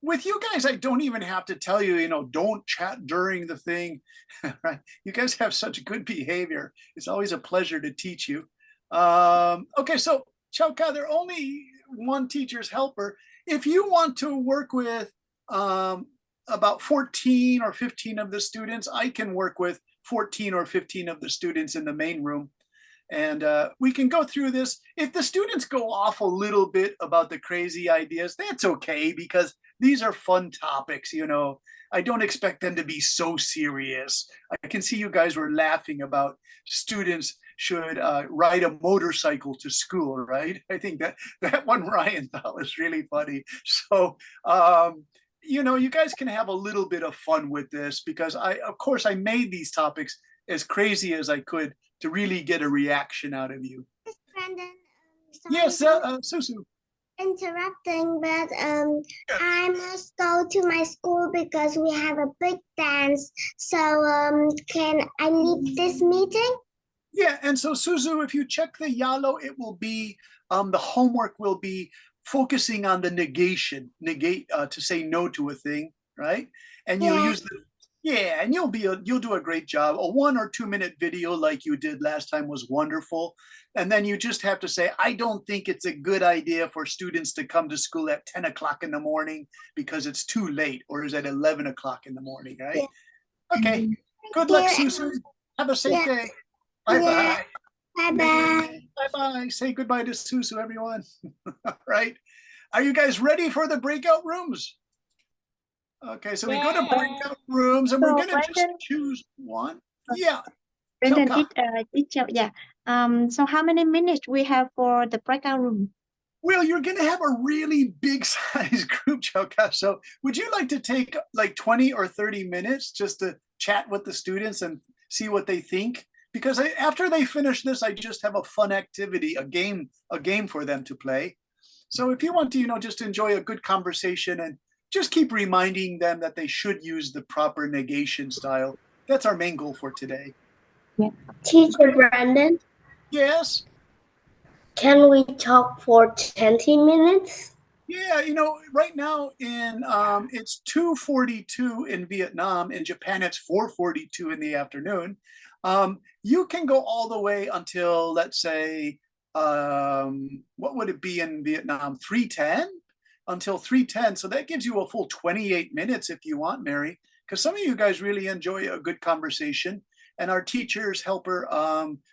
S1: with you guys, I don't even have to tell you, don't chat during the thing, right? You guys have such good behavior. It's always a pleasure to teach you. Okay, so Chao Ka, there are only one teacher's helper. If you want to work with about 14 or 15 of the students, I can work with 14 or 15 of the students in the main room. And we can go through this. If the students go off a little bit about the crazy ideas, that's okay, because these are fun topics, I don't expect them to be so serious. I can see you guys were laughing about students should ride a motorcycle to school, right? I think that one Ryan thought was really funny. So, you guys can have a little bit of fun with this because of course, I made these topics as crazy as I could to really get a reaction out of you.
S10: Brandon,
S1: Yes, Susu.
S10: interrupting, but I must go to my school because we have a big dance. So can I leave this meeting?
S1: Yeah, and so Suzu, if you check the yellow, it will be the homework will be focusing on the negate to say no to a thing, right? And you'll use and you'll do a great job. A 1 or 2 minute video like you did last time was wonderful. And then you just have to say, I don't think it's a good idea for students to come to school at 10 o'clock in the morning because it's too late, or is at 11 o'clock in the morning, right? Yeah. Okay, good luck, Susu. Have a safe day. Bye-bye.
S10: Bye-bye.
S1: Bye-bye. Say goodbye to Susu, everyone. All right. Are you guys ready for the breakout rooms? Okay, so we go to breakout rooms and we're going to just choose one. Yeah.
S11: Brandon,
S1: Chao Ka.
S11: yeah. So how many minutes we have for the breakout room?
S1: Well, you're going to have a really big size group, Chao Ka. So would you like to take like 20 or 30 minutes just to chat with the students and see what they think? Because after they finish this, I just have a fun activity, a game for them to play. So if you want to, just enjoy a good conversation and just keep reminding them that they should use the proper negation style. That's our main goal for today.
S11: Yeah.
S2: Teacher Brandon,
S1: Yes.
S2: can we talk for 20 minutes?
S1: Yeah, right now in it's 2:42 in Vietnam. In Japan, it's 4:42 in the afternoon. You can go all the way until, let's say, what would it be in Vietnam? 3:10 until 3:10. So that gives you a full 28 minutes if you want, Mary, because some of you guys really enjoy a good conversation. And our teachers, helper,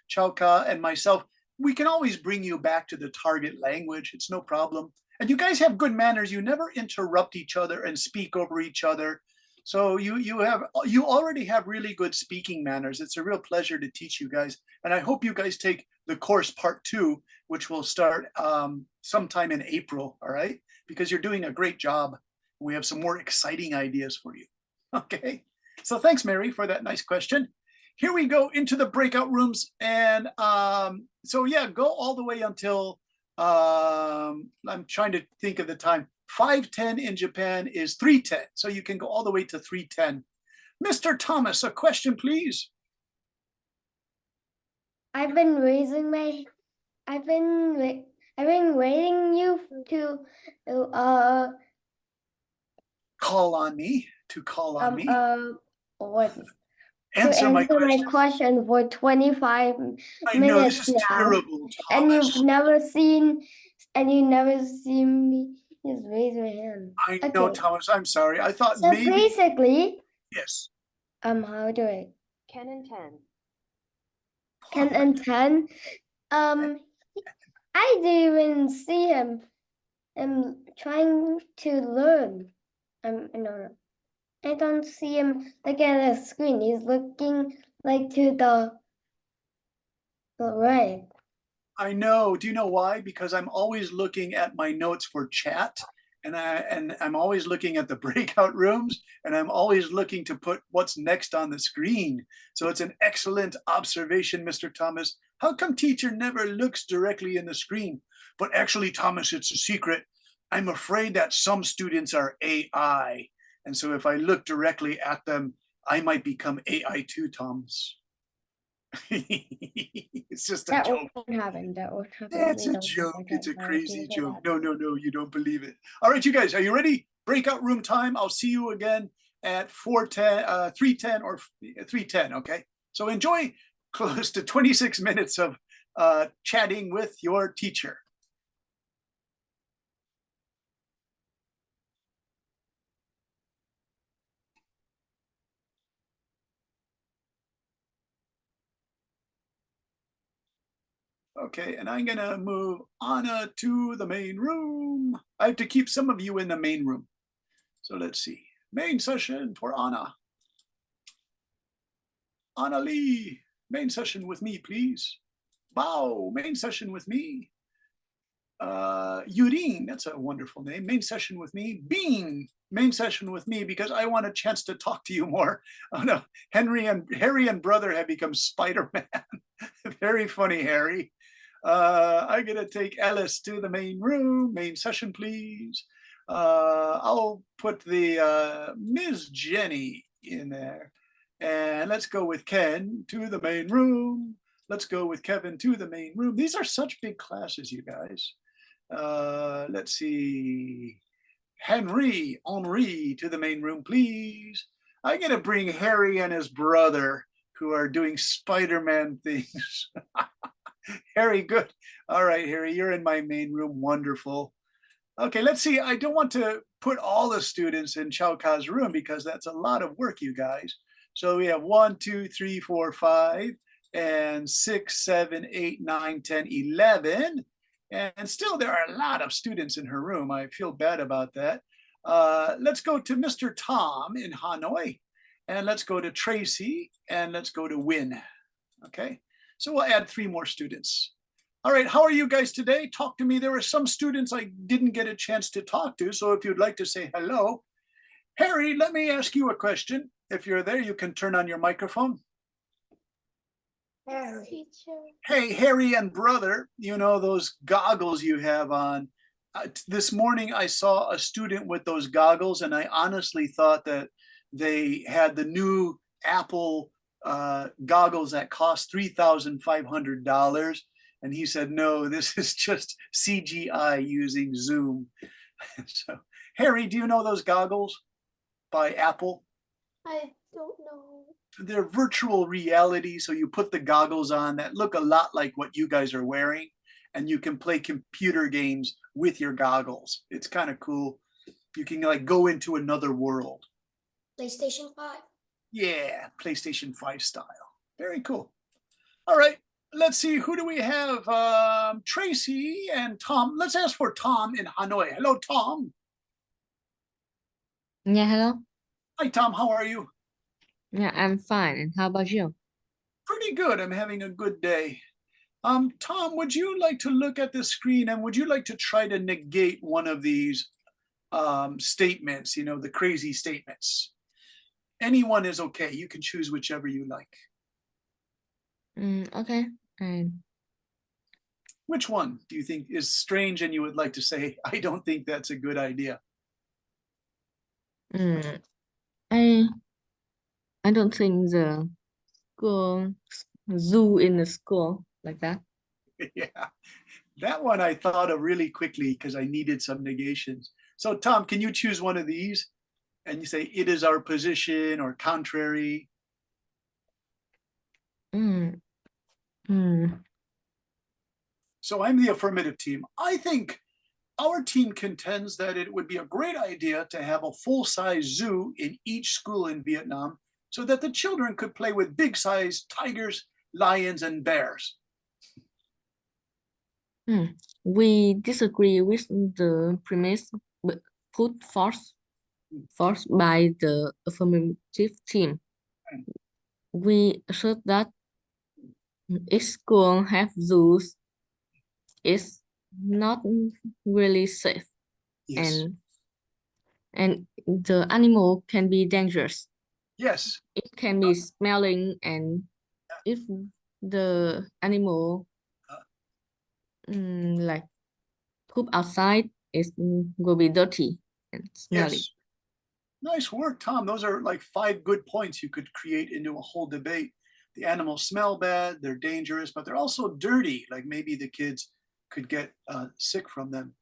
S1: Chao Ka, and myself, we can always bring you back to the target language. It's no problem. And you guys have good manners. You never interrupt each other and speak over each other. So you already have really good speaking manners. It's a real pleasure to teach you guys. And I hope you guys take the course part 2, which will start sometime in April, all right? Because you're doing a great job. We have some more exciting ideas for you. Okay, so thanks, Mary, for that nice question. Here we go into the breakout rooms. And so yeah, go all the way until, I'm trying to think of the time. 5:10 in Japan is 3:10. So you can go all the way to 3:10. Mr. Thomas, a question, please.
S2: I've been waiting you to
S1: Call on me,
S2: what?
S1: Answer my question.
S2: Question for 25
S1: I know this
S2: minutes
S1: is
S2: now.
S1: terrible,
S2: And
S1: Thomas.
S2: you've never seen me. Just raise your hand.
S1: I know,
S2: Okay.
S1: Thomas, I'm sorry. I thought
S2: So
S1: maybe,
S2: basically,
S1: yes.
S2: how do I?
S8: Canon 10.
S2: Ken and 10. I didn't even see him trying to learn. No. I don't see him looking at the screen. He's looking like to the right.
S1: I know. Do you know why? Because I'm always looking at my notes for chat, and I'm always looking at the breakout rooms, and I'm always looking to put what's next on the screen. So it's an excellent observation, Mr. Thomas. How come teacher never looks directly in the screen? But actually, Thomas, it's a secret. I'm afraid that some students are AI. And so if I look directly at them, I might become AI too, Thomas. It's just a
S2: That
S1: joke.
S2: won't happen. That won't happen.
S1: That's
S2: We
S1: a
S2: don't
S1: joke.
S2: like
S1: It's a
S2: that. No,
S1: crazy
S2: do
S1: joke.
S2: that.
S1: No, you don't believe it. All right, you guys, are you ready? Breakout room time. I'll see you again at 3:10 or 3:10. Okay. So enjoy close to 26 minutes of chatting with your teacher. Okay, and I'm gonna move Anna to the main room. I have to keep some of you in the main room. So let's see. Main session for Anna. Anna Lee, main session with me, please. Bao, main session with me. Yurine, that's a wonderful name. Main session with me. Bean, main session with me because I want a chance to talk to you more. Oh no, Harry and brother have become Spider-Man. Very funny, Harry. I'm gonna take Ellis to the main room. Main session, please. I'll put the Ms. Jenny in there. And let's go with Ken to the main room. Let's go with Kevin to the main room. These are such big classes, you guys. Let's see. Henry to the main room, please. I'm gonna bring Harry and his brother who are doing Spider-Man things. Harry, good. All right, Harry, you're in my main room. Wonderful. Okay, let's see. I don't want to put all the students in Chao Ka's room because that's a lot of work, you guys. So we have 1, 2, 3, 4, 5, and 6, 7, 8, 9, 10, 11. And still there are a lot of students in her room. I feel bad about that. Let's go to Mr. Tom in Hanoi. And let's go to Tracy. And let's go to Win. Okay, so we'll add 3 more students. All right, how are you guys today? Talk to me. There were some students I didn't get a chance to talk to. So if you'd like to say hello. Harry, let me ask you a question. If you're there, you can turn on your microphone. Hey, Harry and brother, you know those goggles you have on. This morning I saw a student with those goggles and I honestly thought that they had the new Apple goggles that cost $3,500. And he said, no, this is just CGI using Zoom. So, Harry, do you know those goggles by Apple?
S4: I don't know.
S1: They're virtual reality. So you put the goggles on that look a lot like what you guys are wearing, and you can play computer games with your goggles. It's kind of cool. You can like go into another world.
S4: PlayStation 5.
S1: Yeah, PlayStation 5 style. Very cool. All right, let's see. Who do we have? Tracy and Tom. Let's ask for Tom in Hanoi. Hello, Tom.
S12: Yeah, hello.
S1: Hi, Tom. How are you?
S12: Yeah, I'm fine. And how about you?
S1: Pretty good. I'm having a good day. Tom, would you like to look at the screen and would you like to try to negate one of these statements, you know, the crazy statements? Anyone is okay. You can choose whichever you like.
S12: Okay.
S1: Which one do you think is strange and you would like to say, I don't think that's a good idea?
S12: I don't think the school zoo in the school like that.
S1: Yeah, that one I thought of really quickly because I needed some negations. So Tom, can you choose one of these? And you say it is our position or contrary. So I'm the affirmative team. I think our team contends that it would be a great idea to have a full-size zoo in each school in Vietnam so that the children could play with big-sized tigers lions and bears?
S12: We disagree with the premise put forth by the affirmative team. We assert that each school have zoos is not really safe,
S1: Yes.
S12: and the animal can be dangerous.
S1: Yes.
S12: It can be smelling, and if the animal like poop outside, it will be dirty and smelly.
S1: Yes. Nice work, Tom. Those are like 5 good points you could create into a whole debate. The animals smell bad, they're dangerous, but they're also dirty. Like maybe the kids could get sick from them.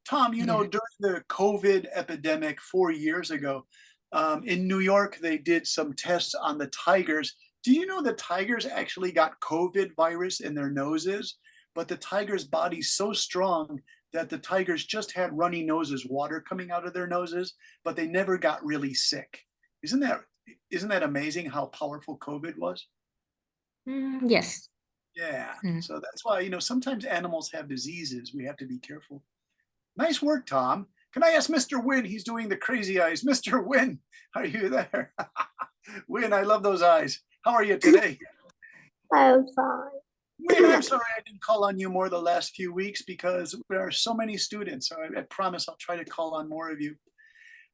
S1: Tom, you know, during the COVID epidemic 4 years ago, in New York, they did some tests on the tigers. Do you know the tigers actually got COVID virus in their noses? But the tiger's body's so strong that the tigers just had runny noses, water coming out of their noses, but they never got really sick. Isn't that amazing how powerful COVID was?
S12: Yes.
S1: Yeah. So that's why, you know, sometimes animals have diseases. We have to be careful. Nice work, Tom. Can I ask Mr. Wynn? He's doing the crazy eyes. Mr. Wynn, are you there? Wynn, I love those eyes. How are you today?
S9: I'm fine.
S1: Wynn, I'm sorry I didn't call on you more the last few weeks because there are so many students. So I promise I'll try to call on more of you.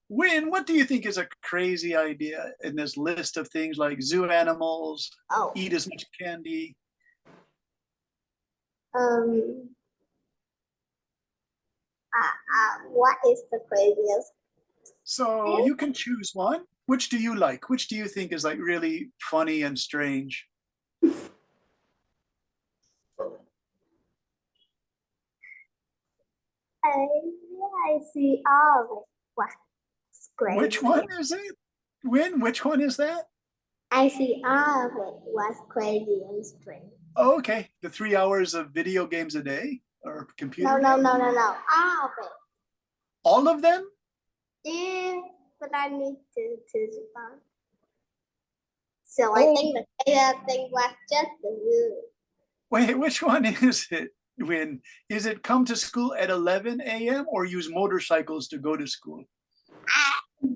S1: Wynn, what do you think is a crazy idea in this list of things like zoo animals, eat as much candy?
S9: What is the craziest?
S1: So you can choose one. Which do you like? Which do you think is like really funny and strange?
S9: I see all of it. What's crazy?
S1: Which one is it? Wynn, which one is that?
S9: I see all of it. What's crazy and strange?
S1: Oh, okay. The 3 hours of video games a day or computer?
S9: No.
S1: games?
S9: All of it.
S1: All of them?
S9: Yeah, but I need to choose one. So I think the favorite thing was just the zoo.
S1: Wait, which one is it? Wynn, is it come to school at 11 a.m. or use motorcycles to go to school?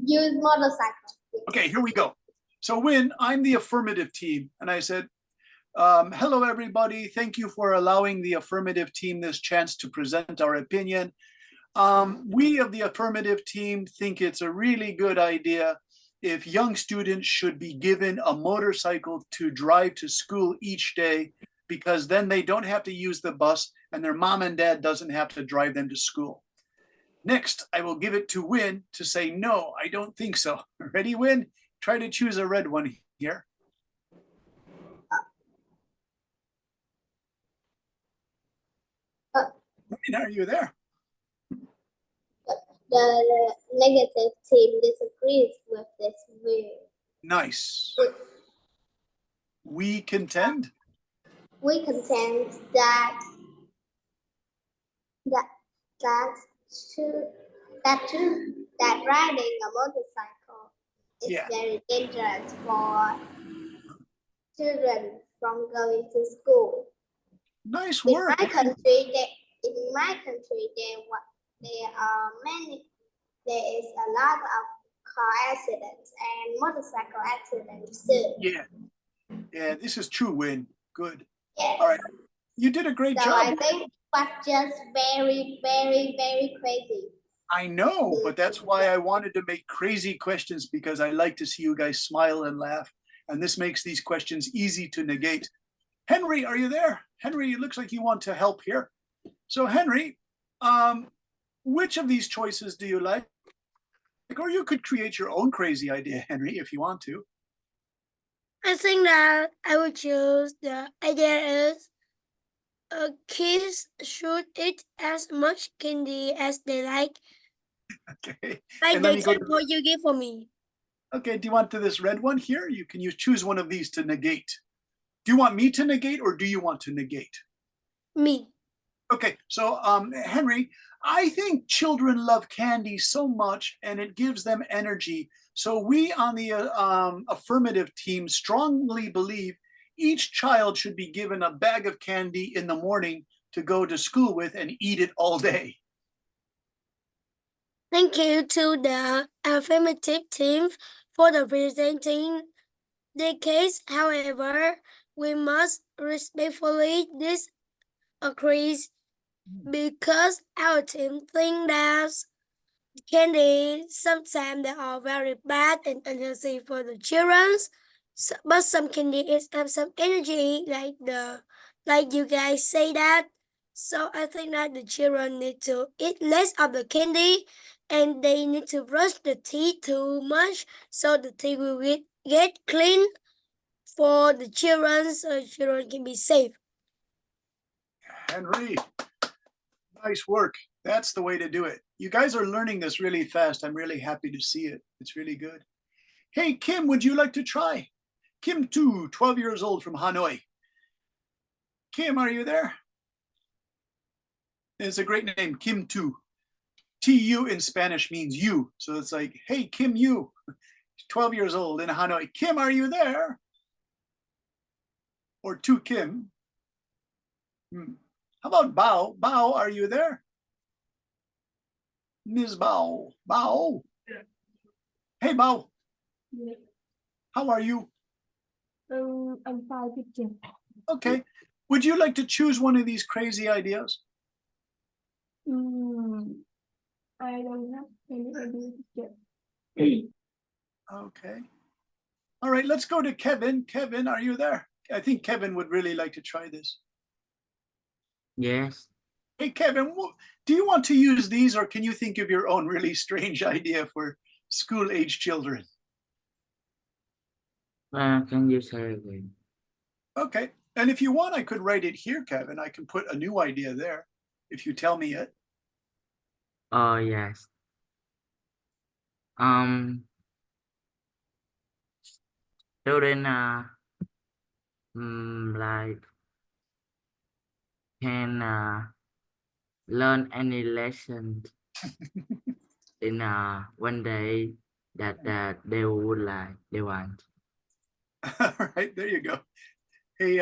S9: Use motorcycles.
S1: Okay, here we go. So Wynn, I'm the affirmative team. And I said, hello, everybody. Thank you for allowing the affirmative team this chance to present our opinion. We of the affirmative team think it's a really good idea if young students should be given a motorcycle to drive to school each day, because then they don't have to use the bus and their mom and dad doesn't have to drive them to school. Next, I will give it to Wynn to say, no, I don't think so. Ready, Wynn? Try to choose a red one here. Wynn, are you there?
S9: The negative team disagrees with this view.
S1: Nice. We contend?
S9: We contend that riding a motorcycle is very dangerous for children from going to school.
S1: Nice work.
S9: In my country, there is a lot of car accidents and motorcycle accidents too.
S1: Yeah, this is true, Wynn. Good.
S9: Yes.
S1: All right. You did a great job.
S9: I think that's just very, very, very crazy.
S1: I know, but that's why I wanted to make crazy questions, because I like to see you guys smile and laugh. And this makes these questions easy to negate. Henry, are you there? Henry, it looks like you want to help here. So Henry, which of these choices do you like? Or you could create your own crazy idea, Henry, if you want to.
S13: I think that I would choose the idea is kids should eat as much candy as they like.
S1: Okay.
S13: Like the example you give for me.
S1: Okay, do you want this red one here? You can choose one of these to negate. Do you want me to negate or do you want to negate?
S13: Me.
S1: Okay, so Henry, I think children love candy so much and it gives them energy. So we on the affirmative team strongly believe each child should be given a bag of candy in the morning to go to school with and eat it all day.
S13: Thank you to the affirmative team for the presenting the case. However, we must respectfully disagree because our team think that candy sometimes they are very bad and unhealthy for the children. But some candy have some energy, like you guys say that. So I think that the children need to eat less of the candy, and they need to brush the teeth too much, so the teeth will get clean for the children, so children can be safe.
S1: Henry, nice work. That's the way to do it. You guys are learning this really fast. I'm really happy to see it. It's really good. Hey, Kim, would you like to try? Kim Tu, 12 years old from Hanoi. Kim, are you there? It's a great name, Kim Tu. Tu in Spanish means you. So it's like, hey, Kim, you, 12 years old in Hanoi. Kim, are you there? Or Tu Kim. How about Bao? Bao, are you there? Ms. Bao. Bao. Hey, Bao. How are you?
S3: I'm fine, teacher.
S1: Okay. Would you like to choose one of these crazy ideas?
S3: I don't have any idea, teacher.
S1: Okay. All right, let's go to Kevin. Kevin, are you there? I think Kevin would really like to try this.
S14: Yes.
S1: Hey, Kevin, do you want to use these, or can you think of your own really strange idea for school-age children?
S14: Can you say again?
S1: Okay. And if you want, I could write it here, Kevin. I can put a new idea there if you tell me it.
S14: Oh, yes. Student like can learn any lesson in one day that they would like, they want.
S1: All right, there you go. Hey,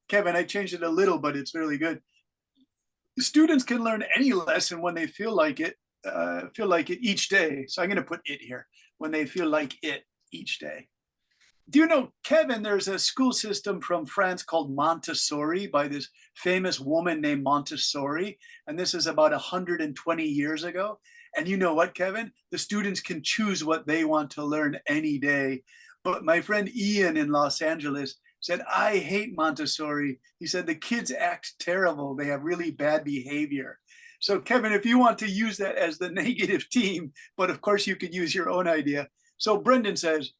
S1: Kevin, I changed it a little, but it's really good. Students can learn any lesson when they feel like it each day. So I'm going to put it here, when they feel like it each day. Do you know, Kevin, there's a school system from France called Montessori by this famous woman named Montessori. And this is about 120 years ago. And you know what, Kevin? The students can choose what they want to learn any day. But my friend Ian in Los Angeles said, I hate Montessori. He said, the kids act terrible. They have really bad behavior. So Kevin, if you want to use that as the negative team, but of course you could use your own idea. So Brendan says,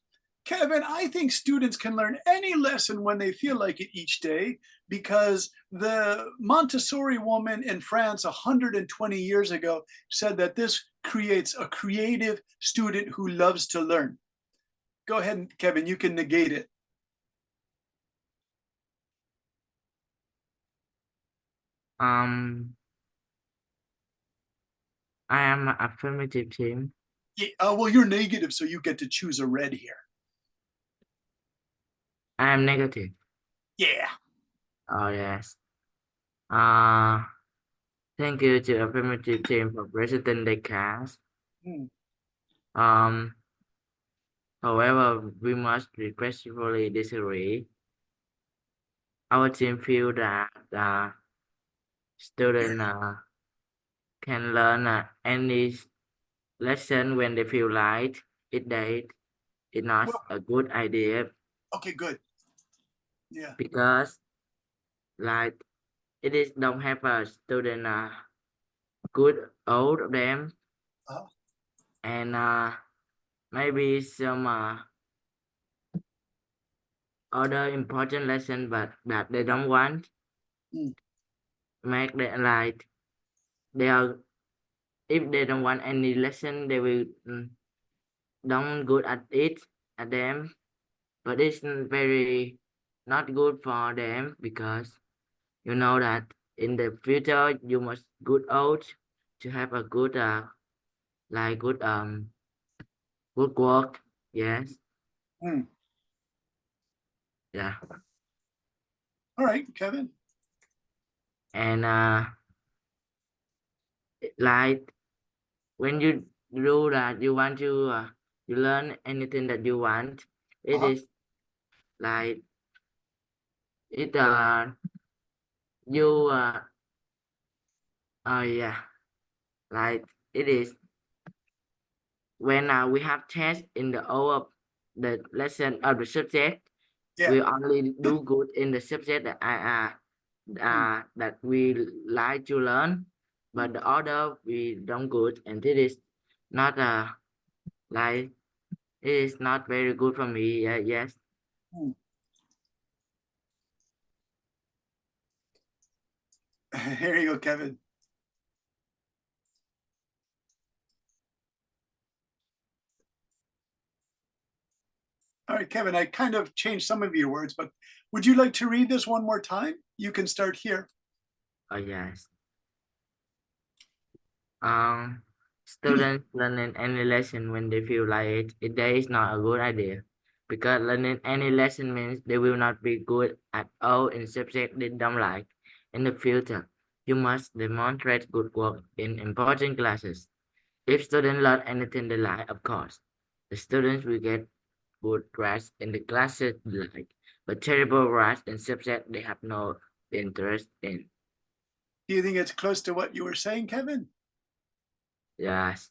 S1: Kevin, I think students can learn any lesson when they feel like it each day, because the Montessori woman in France 120 years ago said that this creates a creative student who loves to learn. Go ahead, Kevin, you can negate it.
S14: I am an affirmative team.
S1: Yeah, well, you're negative, so you get to choose a red here.
S14: I am negative.
S1: Yeah.
S14: Oh, yes. Thank you to affirmative team for presenting the cast. However, we must respectfully disagree. Our team feel that the student can learn any lesson when they feel like it. It's not a good idea.
S1: Okay, good. Yeah.
S14: Because like it is don't have a student good old of them. And maybe some other important lesson, but that they don't want. Make them like they are, if they don't want any lesson, they will don't good at it at them. But it's very not good for them, because you know that in the future you must good out to have a good like good work. Yes. Yeah.
S1: All right, Kevin.
S14: And like when you do that, you want to you learn anything that you want. It is like it you oh yeah, like it is when we have tests in the of the lesson of the subject.
S1: Yeah.
S14: We only do good in the subject that that we like to learn, but the other we don't good, and it is not like it is not very good for me. Yes.
S1: Here you go, Kevin. All right, Kevin, I kind of changed some of your words, but would you like to read this one more time? You can start here.
S14: Oh yes. Students learning any lesson when they feel like it that is not a good idea, because learning any lesson means they will not be good at all in subject they don't like. In the future, you must demonstrate good work in important classes. If students learn anything they like, of course, the students will get good grades in the classes they like, but terrible grades in subjects they have no interest in.
S1: Do you think it's close to what you were saying, Kevin?
S14: Yes.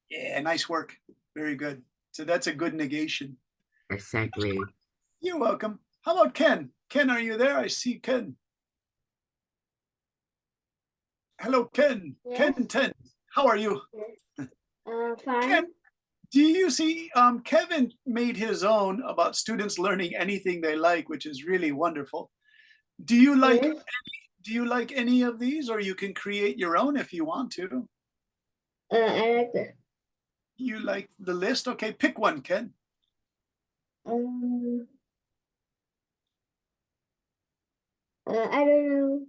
S1: Yeah, nice work. Very good. So that's a good negation.
S14: Exactly.
S1: You're welcome. How about Ken? Ken, are you there? I see Ken. Hello, Ken.
S2: Yes.
S1: Ken 10. How are you?
S2: Fine.
S1: Ken, do you see Kevin made his own about students learning anything they like, which is really wonderful. Do you like
S2: Yes.
S1: do you like any of these, or you can create your own if you want to?
S2: I like that.
S1: You like the list? Okay, pick one, Ken.
S2: I don't know.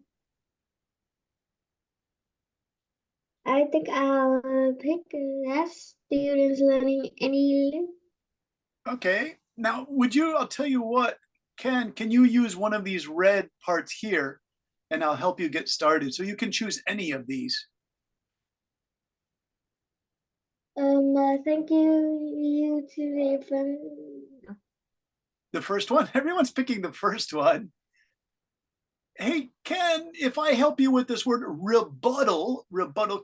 S2: I think I'll pick less students learning any.
S1: Okay. Now, I'll tell you what, Ken, can you use one of these red parts here, and I'll help you get started. So you can choose any of these.
S2: Thank you to the friend.
S1: The first one? Everyone's picking the first one. Hey, Ken, if I help you with this word rebuttal,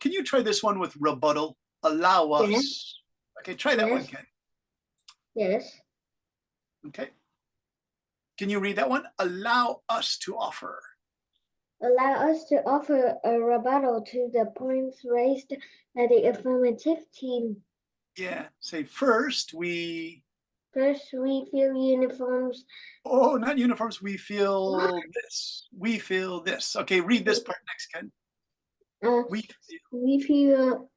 S1: can you try this one with rebuttal? Allow us.
S2: Yes.
S1: Okay, try that one,
S2: Yes.
S1: Ken.
S2: Yes.
S1: Okay. Can you read that one? Allow us to offer.
S2: Allow us to offer a rebuttal to the points raised by the affirmative team.
S1: Yeah, say first we
S2: feel uniforms.
S1: Oh, not uniforms. We feel this. We feel this. Okay, read this part next, Ken.
S2: We feel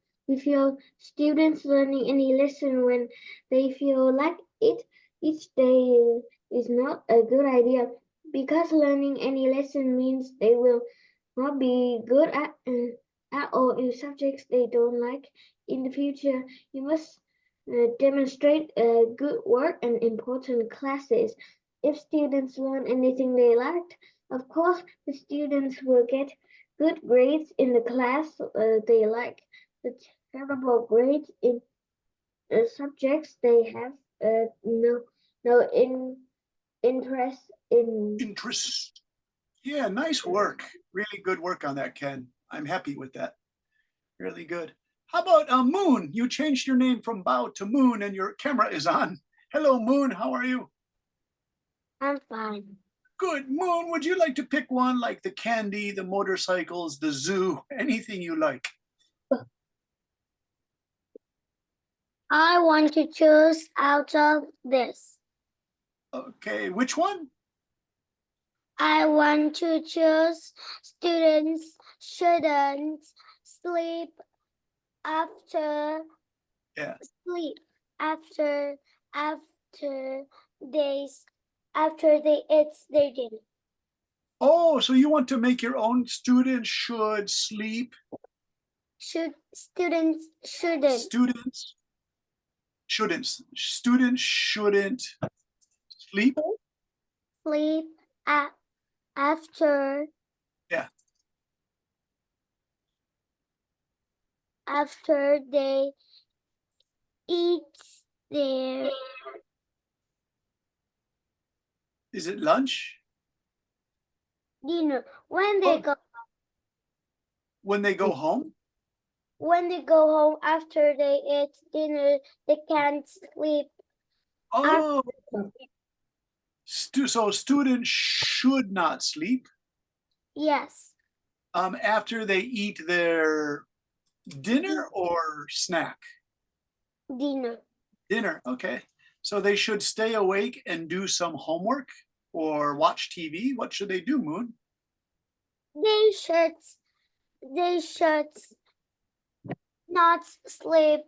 S2: students learning any lesson when they feel like it each day is not a good idea, because learning any lesson means they will not be good at all in subjects they don't like. In the future, you must demonstrate good work in important classes. If students learn anything they liked, of course, the students will get good grades in the class they like. The terrible grades in subjects they have no interest in.
S1: Interest. Yeah, nice work. Really good work on that, Ken. I'm happy with that. Really good. How about Moon? You changed your name from Bao to Moon, and your camera is on. Hello, Moon. How are you?
S2: I'm fine.
S1: Good. Moon, would you like to pick one, like the candy, the motorcycles, the zoo, anything you like?
S13: I want to choose out of this.
S1: Okay, which one?
S13: I want to choose students shouldn't sleep after after they eat their dinner.
S1: Oh, so you want to make your own students should sleep?
S13: Students shouldn't.
S1: Students shouldn't sleep?
S13: Sleep After
S1: Yeah.
S13: after they eat their
S1: Is it lunch?
S13: dinner, when they
S1: Oh.
S13: go
S1: When they go home?
S13: home after they eat dinner, they can't sleep.
S1: Oh, so students should not sleep
S13: Yes,
S1: after they eat their dinner or snack?
S13: dinner.
S1: Dinner, okay. So they should stay awake and do some homework or watch TV. What should they do, Moon?
S13: They should not sleep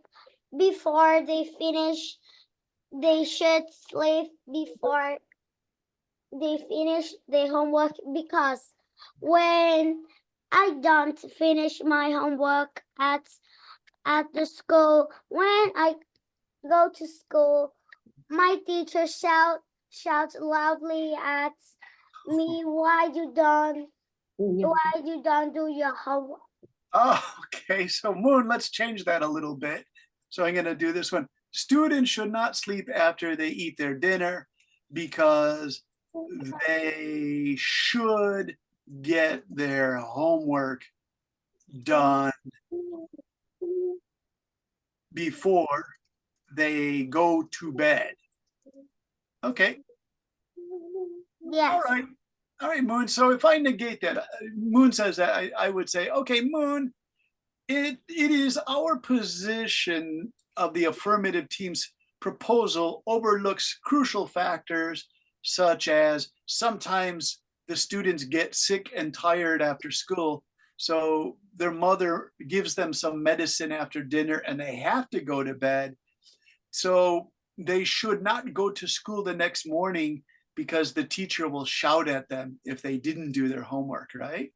S13: before they finish. They should sleep before they finish their homework, because when I don't finish my homework at the school, when I go to school, my teacher shouts loudly at me, why you don't do your homework?
S1: Oh, okay. So Moon, let's change that a little bit. So I'm gonna do this one. Students should not sleep after they eat their dinner because they should get their homework done before they go to bed. Okay.
S13: Yes.
S1: All right, Moon. So if I negate that, Moon says that, I would say, okay, Moon, it is our position of the affirmative team's proposal overlooks crucial factors such as sometimes the students get sick and tired after school. So their mother gives them some medicine after dinner and they have to go to bed. So they should not go to school the next morning because the teacher will shout at them if they didn't do their homework, right?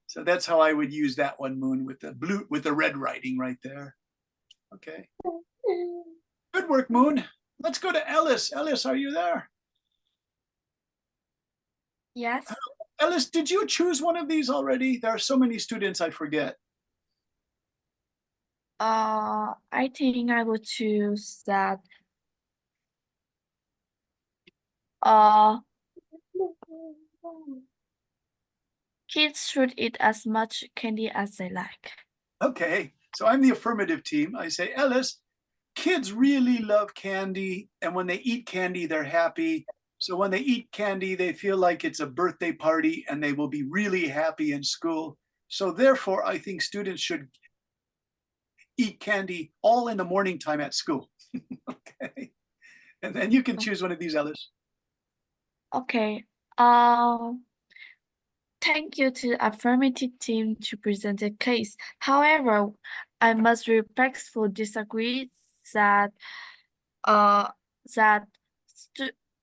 S1: So that's how I would use that one, Moon, with the red writing right there. Okay. Good work, Moon. Let's go to Ellis. Ellis, are you there?
S5: Yes.
S1: Ellis, did you choose one of these already? There are so many students, I forget.
S5: I think I would choose that. Kids should eat as much candy as they like.
S1: Okay, so I'm the affirmative team. I say, Ellis, kids really love candy, and when they eat candy, they're happy. So when they eat candy, they feel like it's a birthday party and they will be really happy in school. So therefore, I think students should eat candy all in the morning time at school. Okay. And then you can choose one of these, Ellis.
S5: Okay. Thank you to the affirmative team to present the case. However, I must respectfully disagree that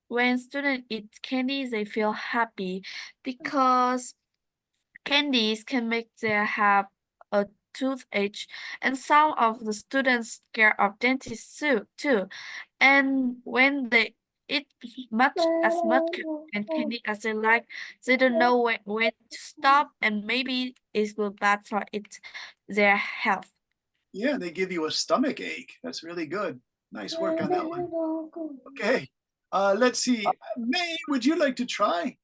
S5: when students eat candy, they feel happy because candies can make them have a toothache, and some of the students scared of dentists too. And when they eat as much and candy as they like, they don't know when to stop, and maybe it will bad for their health.
S1: Yeah, they give you a stomach ache. That's really good. Nice work on that one. Okay, let's see. May, would you like to try?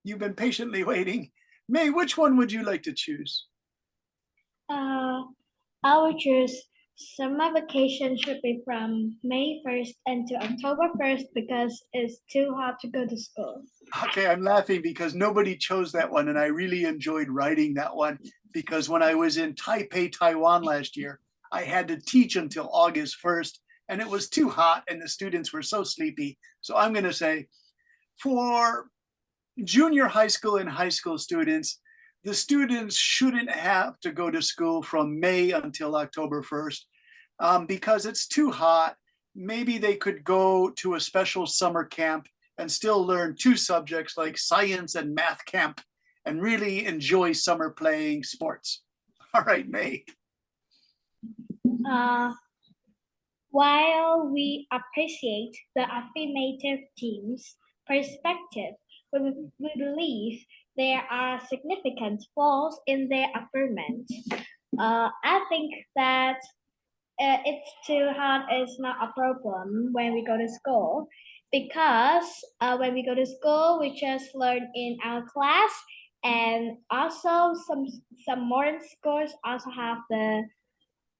S1: You've been patiently waiting. May, which one would you like to choose?
S7: I would choose summer vacation should be from May 1st to October 1st because it's too hot to go to school.
S1: Okay, I'm laughing because nobody chose that one, and I really enjoyed writing that one because when I was in Taipei, Taiwan last year, I had to teach until August 1st, and it was too hot and the students were so sleepy. So I'm going to say for junior high school and high school students, the students shouldn't have to go to school from May until October 1st because it's too hot. Maybe they could go to a special summer camp and still learn 2 subjects like science and math camp and really enjoy summer playing sports. All right, May.
S7: While we appreciate the affirmative team's perspective, we believe there are significant flaws in their affirmance. I think that it's too hard is not a problem when we go to school because when we go to school we just learn in our class, and also some modern schools also have the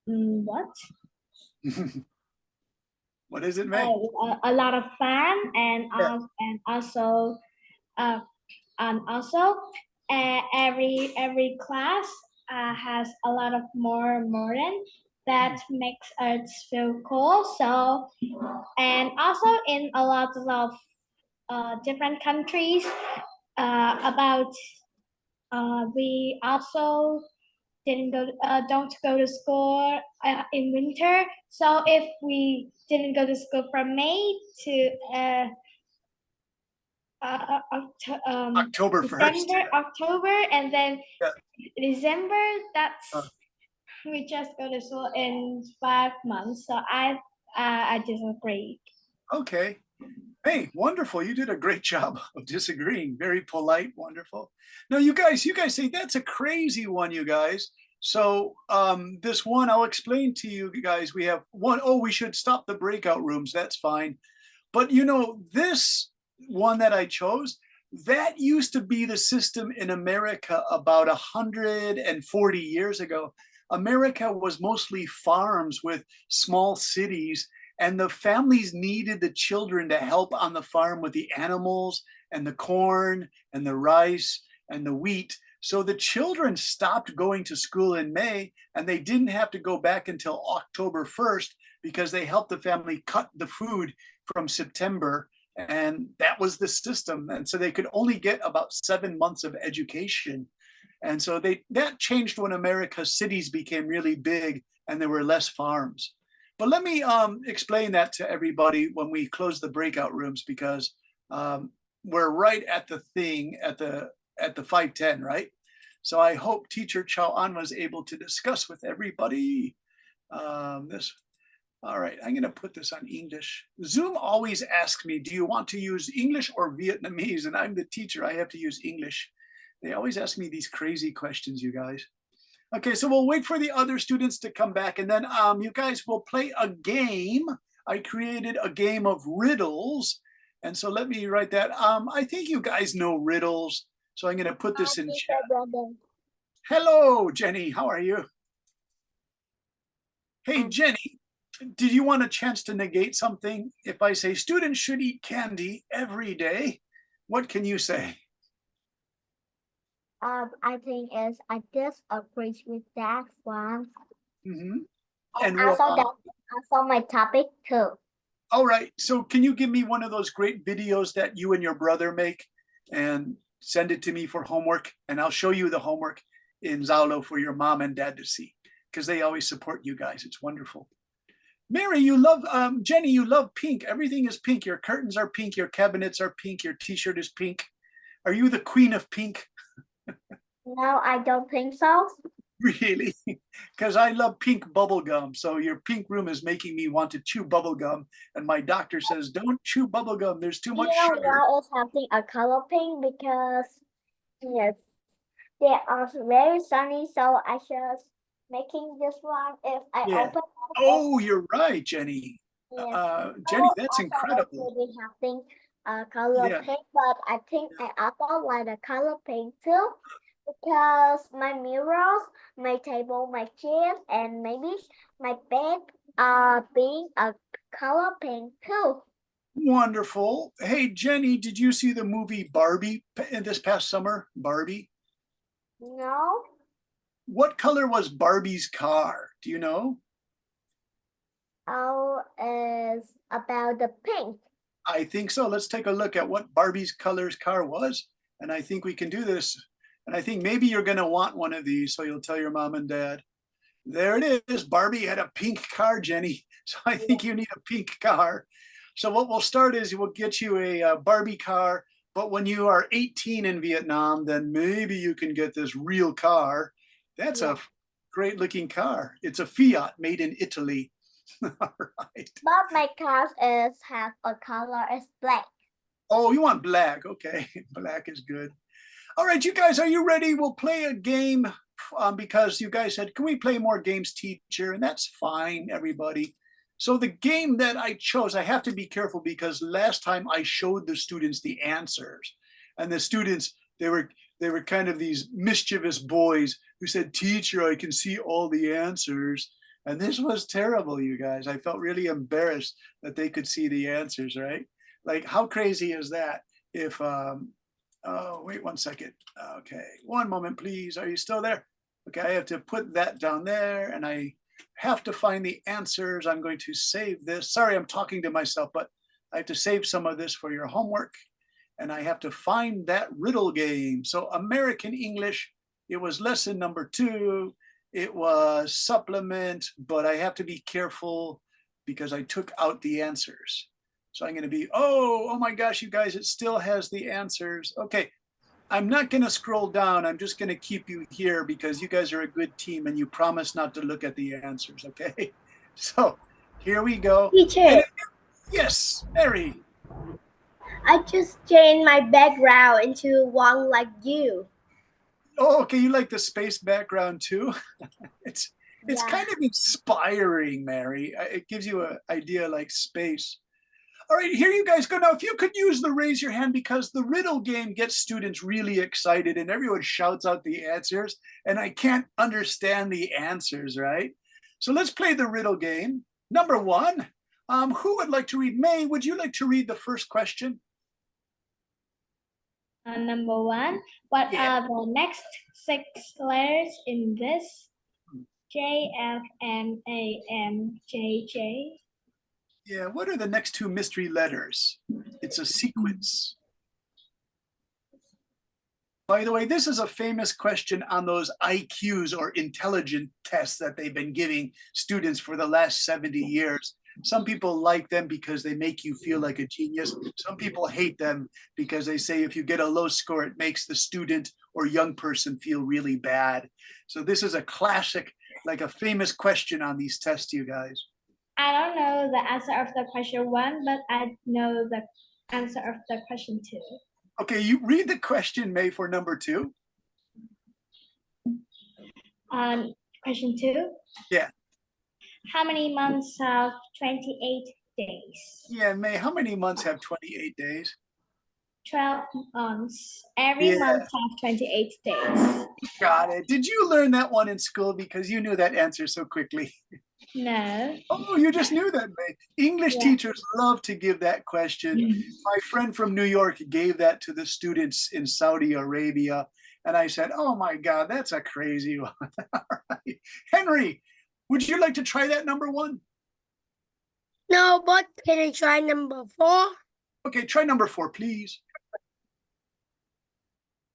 S7: what
S1: What is it, May?
S7: a lot of fun and
S1: Yeah.
S7: and also every class has a lot of more modern that makes us feel cool. So and also in a lot of different countries about we also don't go to school in winter. So if we didn't go to school from May to
S1: October 1st.
S7: October, and then
S1: Yeah.
S7: December, that's we just go to school in 5 months. So I disagree.
S1: Okay. Hey, wonderful. You did a great job of disagreeing. Very polite, wonderful. Now you guys say that's a crazy one, you guys. So this one, I'll explain to you guys. We have one, oh, we should stop the breakout rooms. That's fine. But you know, this one that I chose, that used to be the system in America about 140 years ago. America was mostly farms with small cities, and the families needed the children to help on the farm with the animals and the corn and the rice and the wheat. So the children stopped going to school in May, and they didn't have to go back until October 1st because they helped the family cut the food from September. And that was the system. And so they could only get about 7 months of education. And so that changed when America's cities became really big and there were less farms. But let me explain that to everybody when we close the breakout rooms, because we're right at the thing at the 5:10, right? So I hope Teacher Chow An was able to discuss with everybody this. All right, I'm going to put this on English. Zoom always asks me, do you want to use English or Vietnamese? And I'm the teacher, I have to use English. They always ask me these crazy questions, you guys. Okay, so we'll wait for the other students to come back, and then you guys will play a game. I created a game of riddles. And so let me write that. I think you guys know riddles. So I'm going to put this in chat. Hello, Jenny. How are you? Hey, Jenny, did you want a chance to negate something? If I say students should eat candy every day, what can you say?
S2: I think I disagree with that one.
S1: Mm-hmm.
S2: And also my topic too.
S1: All right. So can you give me one of those great videos that you and your brother make and send it to me for homework? And I'll show you the homework in Zalo for your mom and dad to see, because they always support you guys. It's wonderful. Mary, you love, Jenny, you love pink. Everything is pink. Your curtains are pink. Your cabinets are pink. Your t-shirt is pink. Are you the queen of pink?
S2: No, I don't think so.
S1: Really? Because I love pink bubble gum. So your pink room is making me want to chew bubble gum. And my doctor says, don't chew bubble gum. There's too much sugar.
S2: Why is having a color pink? Because yes, they are very sunny. So I just making this one. If I open.
S1: Oh, you're right, Jenny.
S2: Yes.
S1: Jenny, that's incredible.
S2: Maybe having a color pink, but I think I also like the color pink too. Because my mirrors, my table, my chairs, and maybe my bed are being a color pink too.
S1: Wonderful. Hey, Jenny, did you see the movie Barbie in this past summer? Barbie?
S2: No.
S1: What color was Barbie's car? Do you know?
S2: Oh, is about the pink.
S1: I think so. Let's take a look at what Barbie's color's car was. And I think we can do this. And I think maybe you're going to want one of these, so you'll tell your mom and dad. There it is. Barbie had a pink car, Jenny. So I think you need a pink car. So what we'll start is we'll get you a Barbie car. But when you are 18 in Vietnam, then maybe you can get this real car. That's a great looking car. It's a Fiat made in Italy. All right.
S2: But my car have a color is black.
S1: Oh, you want black? Okay, black is good. All right, you guys, are you ready? We'll play a game because you guys said, can we play more games, teacher? And that's fine, everybody. So the game that I chose, I have to be careful because last time I showed the students the answers, and the students, they were kind of these mischievous boys who said, teacher, I can see all the answers. And this was terrible, you guys. I felt really embarrassed that they could see the answers, right? Like, how crazy is that? If, oh, wait 1 second. Okay, one moment, please. Are you still there? Okay, I have to put that down there and I have to find the answers. I'm going to save this. Sorry, I'm talking to myself, but I have to save some of this for your homework. And I have to find that riddle game. So American English, it was lesson number 2. It was supplement, but I have to be careful because I took out the answers. So I'm going to be, oh my gosh, you guys, it still has the answers. Okay, I'm not going to scroll down. I'm just going to keep you here because you guys are a good team and you promise not to look at the answers, okay? So here we go.
S2: Teacher.
S1: Yes, Mary.
S2: I just changed my background into one like you.
S1: Oh, okay, you like the space background too? It's
S2: Yeah.
S1: kind of inspiring, Mary. It gives you an idea like space. All right, here you guys go. Now, if you could use the raise your hand because the riddle game gets students really excited and everyone shouts out the answers and I can't understand the answers, right? So let's play the riddle game. Number 1, who would like to read? May, would you like to read the first question?
S7: Number 1, what
S1: Yeah.
S7: are the next 6 letters in this? J, F, M, A, M, J, J.
S1: Yeah, what are the next 2 mystery letters? It's a sequence. By the way, this is a famous question on those IQs or intelligence tests that they've been giving students for the last 70 years. Some people like them because they make you feel like a genius. Some people hate them because they say if you get a low score, it makes the student or young person feel really bad. So this is a classic, like a famous question on these tests, you guys.
S7: I don't know the answer of the question 1, but I know the answer of the question 2.
S1: Okay, you read the question, May, for number 2.
S7: Question 2.
S1: Yeah.
S7: How many months have 28 days?
S1: Yeah, May, how many months have 28 days?
S7: 12 months. Every
S1: Yeah.
S7: month have 28 days.
S1: Got it. Did you learn that one in school because you knew that answer so quickly?
S7: No.
S1: Oh, you just knew that, May. English
S7: Yeah.
S1: teachers love to give that question. My friend from New York gave that to the students in Saudi Arabia. And I said, oh my God, that's a crazy one. All right. Henry, would you like to try that number 1?
S13: No, but can I try number 4?
S1: Okay, try number 4, please.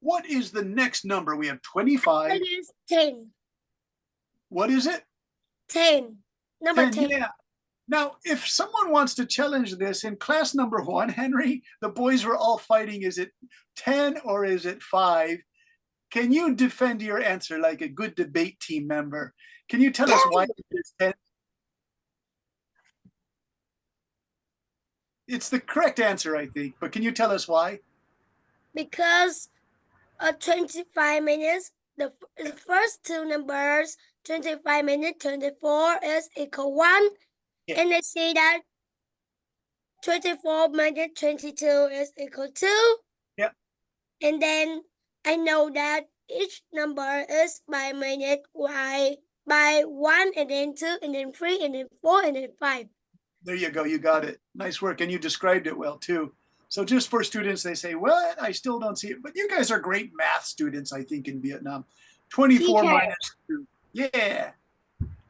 S1: What is the next number? We have 25.
S13: It is 10.
S1: What is it?
S13: 10. Number 10.
S1: Yeah. Now, if someone wants to challenge this in class number 1, Henry, the boys were all fighting. Is it 10 or is it 5? Can you defend your answer like a good debate team member? Can you tell us why it is 10? It's the correct answer, I think, but can you tell us why?
S13: Because 25 minutes, the first 2 numbers, 25 minutes, 24 is equal 1.
S1: Yeah.
S13: And I see that 24 minutes, 22 is equal 2.
S1: Yeah.
S13: And then I know that each number is by minute, by 1, and then 2, and then 3, and then 4, and then 5.
S1: There you go. You got it. Nice work. And you described it well, too. So just for students, they say, what? I still don't see it. But you guys are great math students, I think, in Vietnam. 24
S2: Teacher.
S1: minus 2. Yeah.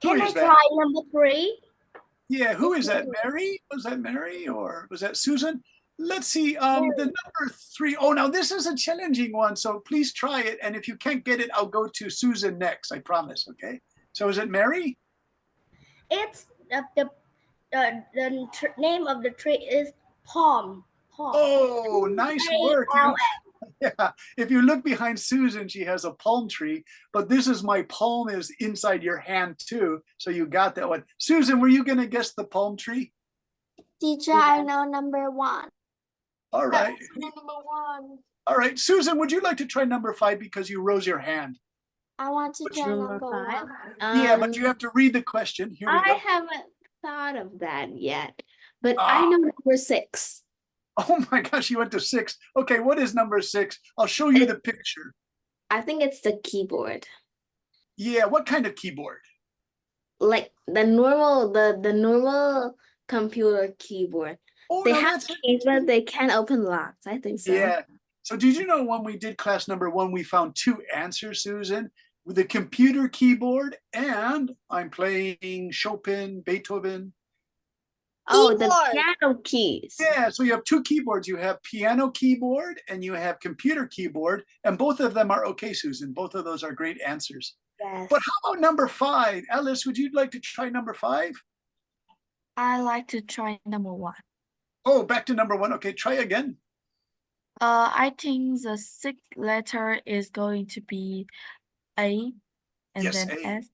S2: Can
S1: Who
S2: I
S1: is that?
S2: try number 3?
S1: Yeah, who is that? Mary? Was that Mary or was that Susan? Let's see. The number 3. Oh, now this is a challenging one. So please try it. And if you can't get it, I'll go to Susan next. I promise. Okay. So is it Mary?
S2: It's the name of the tree is palm.
S1: Oh, nice work. Yeah. If you look behind Susan, she has a palm tree, but this is my palm is inside your hand too. So you got that one. Susan, were you going to guess the palm tree?
S4: Teacher, I know number 1.
S1: All right.
S4: Number 1.
S1: All right. Susan, would you like to try number 5 because you rose your hand?
S6: I want to try
S11: Number
S6: number
S11: 5.
S6: 1.
S1: Yeah, but you have to read the question. Here we
S6: I
S1: go.
S6: haven't thought of that yet, but
S1: Ah.
S6: I know number 6.
S1: Oh my gosh, you went to 6. Okay, what is number 6? I'll show you the picture.
S6: I think it's the keyboard.
S1: Yeah, what kind of keyboard?
S6: Like the normal computer keyboard.
S1: Oh,
S6: They
S1: no,
S6: have
S1: that's
S6: keys, but they can't open locks. I think so.
S1: Yeah. So did you know when we did class number 1, we found 2 answers, Susan, with the computer keyboard and I'm playing Chopin, Beethoven.
S6: Oh, the
S9: Keyboard.
S6: piano keys.
S1: Yeah, so you have 2 keyboards. You have piano keyboard and you have computer keyboard, and both of them are okay, Susan. Both of those are great answers.
S6: Yes.
S1: But how about number 5? Alice, would you like to try number 5?
S5: I like to try number 1.
S1: Oh, back to number 1. Okay, try again.
S5: I think the 6th letter is going to be A and
S1: Yes,
S5: then
S1: A.
S5: S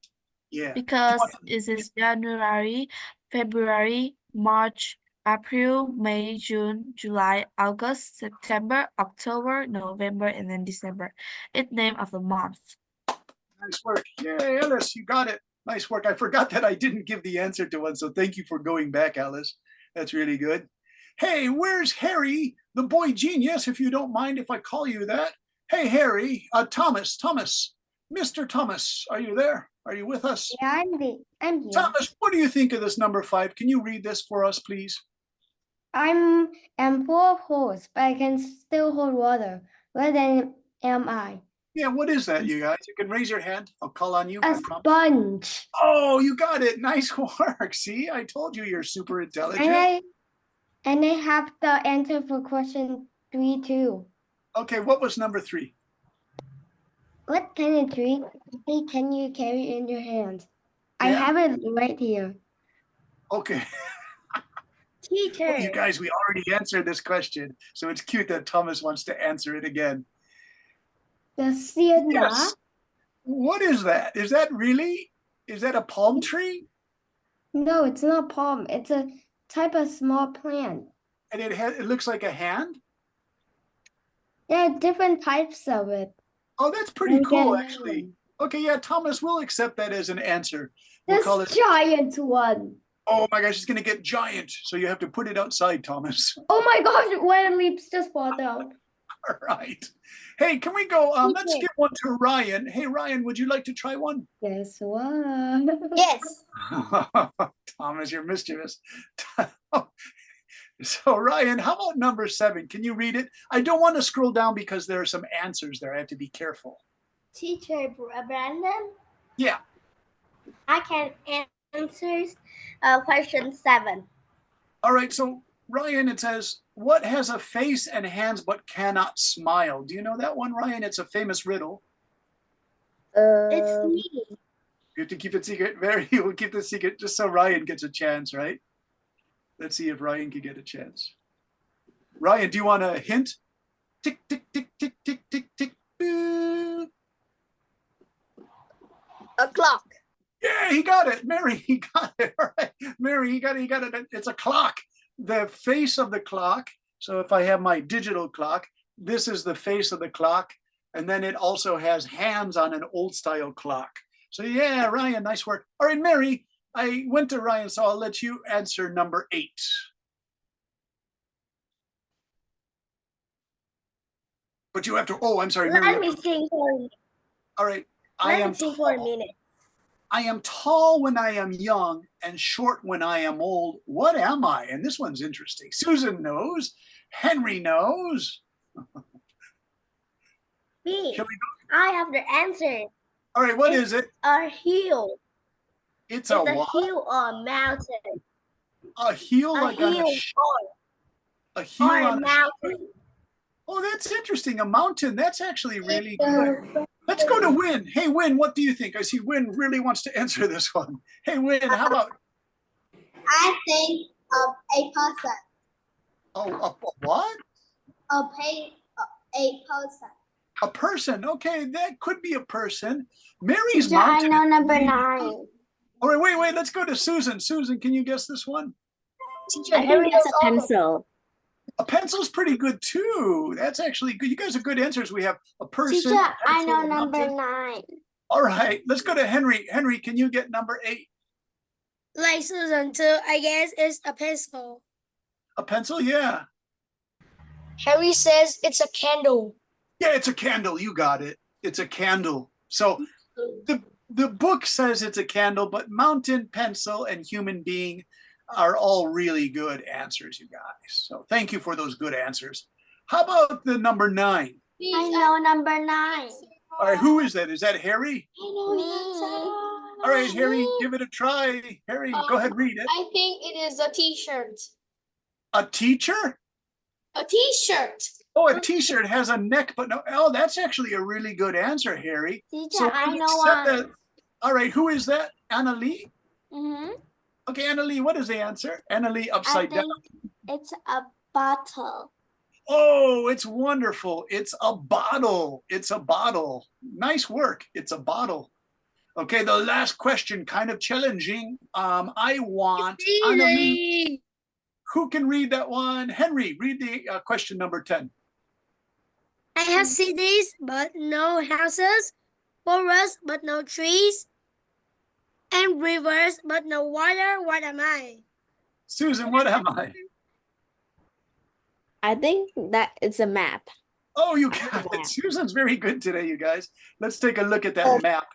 S1: Yeah.
S5: because it is January, February, March, April, May, June, July, August, September, October, November, and then December. It's name of the month.
S1: Nice work. Yay, Alice, you got it. Nice work. I forgot that I didn't give the answer to one, so thank you for going back, Alice. That's really good. Hey, where's Harry, the boy genius, if you don't mind if I call you that? Hey, Harry, Thomas, Mr. Thomas, are you there? Are you with us?
S10: Yeah, I'm here.
S1: Thomas, what do you think of this number 5? Can you read this for us, please?
S10: I'm full of holes, but I can still hold water. What then am I?
S1: Yeah, what is that, you guys? You can raise your hand. I'll call on you.
S10: A
S1: I promise.
S10: sponge.
S1: Oh, you got it. Nice work. See, I told you you're super intelligent.
S10: And I have the answer for question 3 too.
S1: Okay, what was number 3?
S10: What kind of tree can you carry in your hand? I
S1: Yeah.
S10: have it right here.
S1: Okay.
S2: Teacher.
S1: Well, you guys, we already answered this question, so it's cute that Thomas wants to answer it again.
S10: The sienna.
S1: Yes. What is that? Is that a palm tree?
S10: No, it's not palm. It's a type of small plant.
S1: And it looks like a hand?
S10: There are different types of it.
S1: Oh, that's pretty
S10: And
S1: cool,
S10: then-
S1: actually. Okay, yeah, Thomas, we'll accept that as an answer. We'll
S10: This
S1: call it.
S10: giant one.
S1: Oh my gosh, it's gonna get giant. So you have to put it outside, Thomas.
S10: Oh my gosh, when leaps just fall down.
S1: All right. Hey, can we go? Let's
S10: Okay.
S1: give one to Ryan. Hey, Ryan, would you like to try one?
S10: Guess what?
S9: Yes.
S1: Thomas, you're mischievous. So Ryan, how about number 7? Can you read it? I don't want to scroll down because there are some answers there. I have to be careful.
S2: Teacher Brandon,
S1: Yeah.
S2: I can answer question 7.
S1: All right. So Ryan, it says, what has a face and hands but cannot smile? Do you know that one, Ryan? It's a famous riddle.
S2: It's me.
S1: You have to keep it secret. We'll keep the secret just so Ryan gets a chance, right? Let's see if Ryan can get a chance. Ryan, do you want a hint? Tick, tick, tick, tick, tick, tick, tick. Boop.
S9: A clock.
S1: Yeah, he got it. Mary, he got it. All right. Mary, he got it. It's a clock. The face of the clock. So if I have my digital clock, this is the face of the clock. And then it also has hands on an old style clock. So yeah, Ryan, nice work. All right, Mary, I went to Ryan, so I'll let you answer number 8. But you have to, oh, I'm sorry, Mary.
S2: Let me think for
S1: All right.
S2: Let me think for a minute.
S1: I am tall when I am young and short when I am old. What am I? And this one's interesting. Susan knows. Henry knows.
S2: Me.
S1: Shall we
S2: I have the answer.
S1: All right, what is it?
S2: A hill.
S1: It's
S2: It's
S1: a
S2: a
S1: what?
S2: hill or a mountain.
S1: A heel
S2: A
S1: like on
S2: hill
S1: a heel
S2: or a
S1: on a
S2: mountain.
S1: Oh, that's interesting. A mountain. That's actually really good. Let's go to Win. Hey, Win, what do you think? I see Win really wants to answer this one. Hey, Win, how about?
S10: I think of a person.
S1: Oh, a what?
S10: A person.
S1: A person. Okay, that could be a person. Mary's
S10: Teacher, I
S1: mountain.
S10: know number 9.
S1: All right, wait. Let's go to Susan. Susan, can you guess this one?
S6: I think it's a pencil.
S1: A pencil's pretty good too. That's actually good. You guys are good answers. We have a person.
S2: Teacher,
S1: a
S2: I
S1: pencil,
S2: know
S1: a
S2: number
S1: mountain.
S2: 9.
S1: All right, let's go to Henry. Henry, can you get number 8?
S13: Like Susan too, I guess it's a pencil.
S1: A pencil? Yeah.
S4: Harry says it's a candle.
S1: Yeah, it's a candle. You got it. It's a candle. So the book says it's a candle, but mountain, pencil, and human being are all really good answers, you guys. So thank you for those good answers. How about the number 9?
S2: I know number 9.
S1: All right, who is that? Is that Harry?
S2: Me.
S1: All right, Harry, give it a try. Harry, go ahead, read it.
S4: I think it is a t-shirt.
S1: A teacher?
S4: A t-shirt.
S1: Oh, a t-shirt has a neck, but no. Oh, that's actually a really good answer, Harry.
S2: Teacher, I
S1: we
S2: know
S1: accept
S2: one.
S1: that. All right, who is that? Annalie?
S2: Mm-hmm.
S1: Okay, Annalie, what is the answer? Annalie
S2: I
S1: upside down.
S2: think it's a bottle.
S1: Oh, it's wonderful. It's a bottle. It's a bottle. Nice work. It's a bottle. Okay, the last question, kind of challenging. I want Annalie. Who can read that one? Henry, read the question number 10.
S13: I have cities, but no houses, forests, but no trees, and rivers, but no water. What am I?
S1: Susan, what am I?
S6: I think that it's a map.
S1: Oh, you got it. Susan's very good today, you guys. Let's take a look at that map.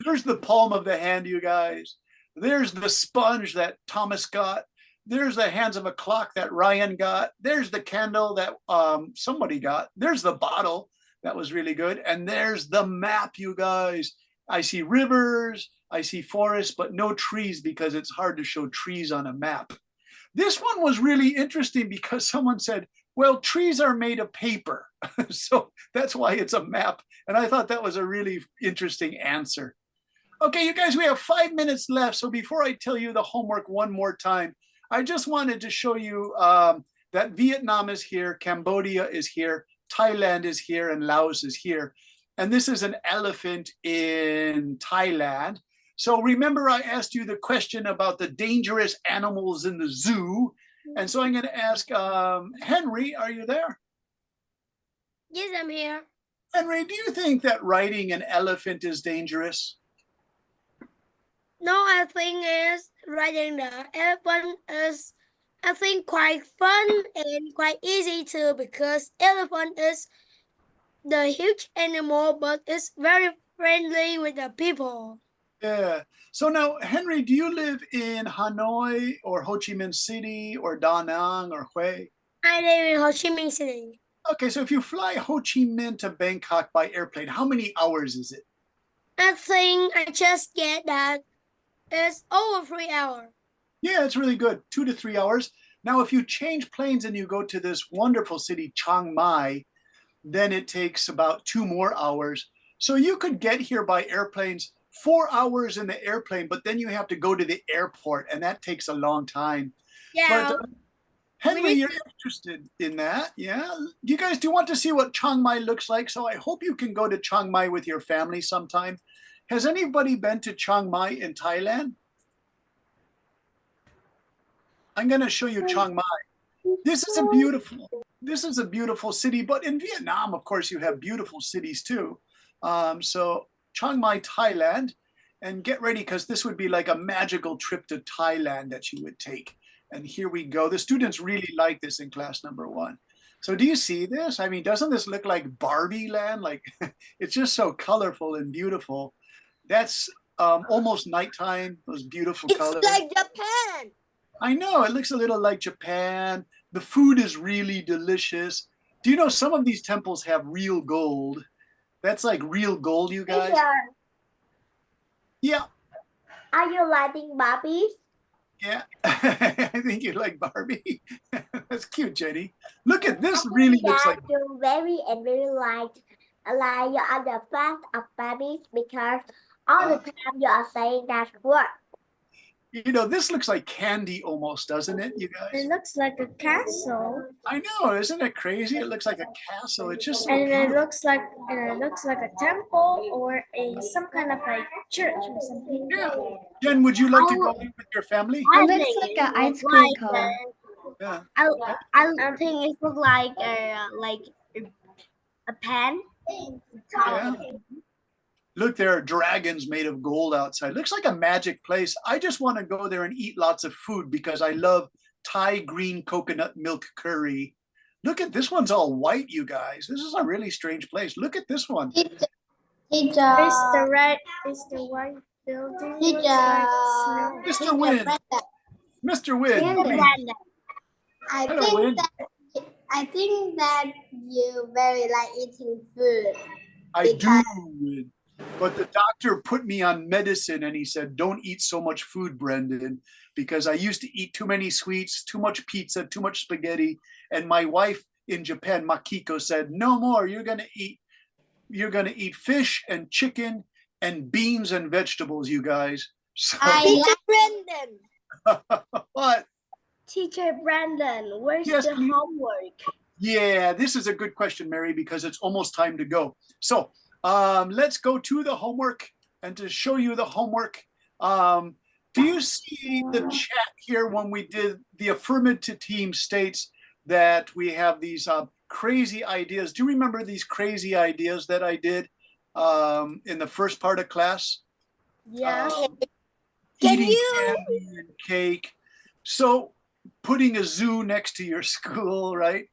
S1: There's the palm of the hand, you guys. There's the sponge that Thomas got. There's the hands of a clock that Ryan got. There's the candle that somebody got. There's the bottle. That was really good. And there's the map, you guys. I see rivers, I see forests, but no trees because it's hard to show trees on a map. This one was really interesting because someone said, well, trees are made of paper. So that's why it's a map. And I thought that was a really interesting answer. Okay, you guys, we have 5 minutes left. So before I tell you the homework one more time, I just wanted to show you that Vietnam is here, Cambodia is here, Thailand is here, and Laos is here. And this is an elephant in Thailand. So remember I asked you the question about the dangerous animals in the zoo. And so I'm going to ask Henry, are you there?
S13: Yes, I'm here.
S1: Henry, do you think that riding an elephant is dangerous?
S13: No, I think is riding the elephant is, I think, quite fun and quite easy too, because elephant is the huge animal, but it's very friendly with the people.
S1: Yeah. So now, Henry, do you live in Hanoi or Ho Chi Minh City or Da Nang or Hue?
S13: I live in Ho Chi Minh City.
S1: Okay, so if you fly Ho Chi Minh to Bangkok by airplane, how many hours is it?
S13: I think I just get that it's over 3 hours.
S1: Yeah, it's really good. 2 to 3 hours. Now, if you change planes and you go to this wonderful city, Chiang Mai, then it takes about 2 more hours. So you could get here by airplanes 4 hours in the airplane, but then you have to go to the airport, and that takes a long time.
S13: Yeah.
S1: But Henry, you're interested in that, yeah? You guys, do you want to see what Chiang Mai looks like? So I hope you can go to Chiang Mai with your family sometime. Has anybody been to Chiang Mai in Thailand? I'm going to show you Chiang Mai. This is a beautiful city, but in Vietnam, of course, you have beautiful cities too. So Chiang Mai, Thailand, and get ready because this would be like a magical trip to Thailand that you would take. And here we go. The students really like this in class number 1. So do you see this? I mean, doesn't this look like Barbie land? Like it's just so colorful and beautiful. That's almost nighttime, those beautiful colors.
S9: It's like Japan.
S1: I know, it looks a little like Japan. The food is really delicious. Do you know some of these temples have real gold? That's like real gold, you guys.
S2: Teacher,
S1: Yeah,
S2: are you liking Barbies?
S1: yeah. I think you like Barbie. That's cute, Jenny. Look at this, really looks like.
S2: You very and very like you are the fan of Barbies because all the time you are saying that word.
S1: You know, this looks like candy almost, doesn't it, you guys?
S7: It looks like a castle.
S1: I know, isn't it crazy? It looks like a castle. It's just so
S7: And it
S1: beautiful.
S7: looks like a temple or some kind of like church or something.
S1: Jen, would you like to go in with your family?
S2: It looks like an ice cream cone.
S1: Yeah.
S2: I think it looks like a pen.
S1: Yeah. Look, there are dragons made of gold outside. Looks like a magic place. I just want to go there and eat lots of food because I love Thai green coconut milk curry. Look at this one's all white, you guys. This is a really strange place. Look at this one.
S7: It's
S2: It's the white building. Looks like snow.
S1: Mr. Wynn. Mr. Wynn.
S2: Brandon.
S1: Please.
S7: I
S1: Hello,
S7: think
S1: Wynn.
S7: that you very like eating food.
S1: I do, Wynn. But the doctor put me on medicine and he said, don't eat so much food, Brendan, because I used to eat too many sweets, too much pizza, too much spaghetti. And my wife in Japan, Makiko, said, no more. You're gonna eat fish and chicken and beans and vegetables, you guys. So
S9: Teacher Brendan.
S1: what?
S2: Teacher Brandon, where's
S1: Yes,
S2: the
S1: please.
S2: homework?
S1: Yeah, this is a good question, Mary, because it's almost time to go. So let's go to the homework, and to show you the homework. Do you see the chat here when we did the affirmative team states that we have these crazy ideas? Do you remember these crazy ideas that I did in the first part of class?
S2: Yeah.
S1: Eating candy and cake. So putting a zoo next to your school, right?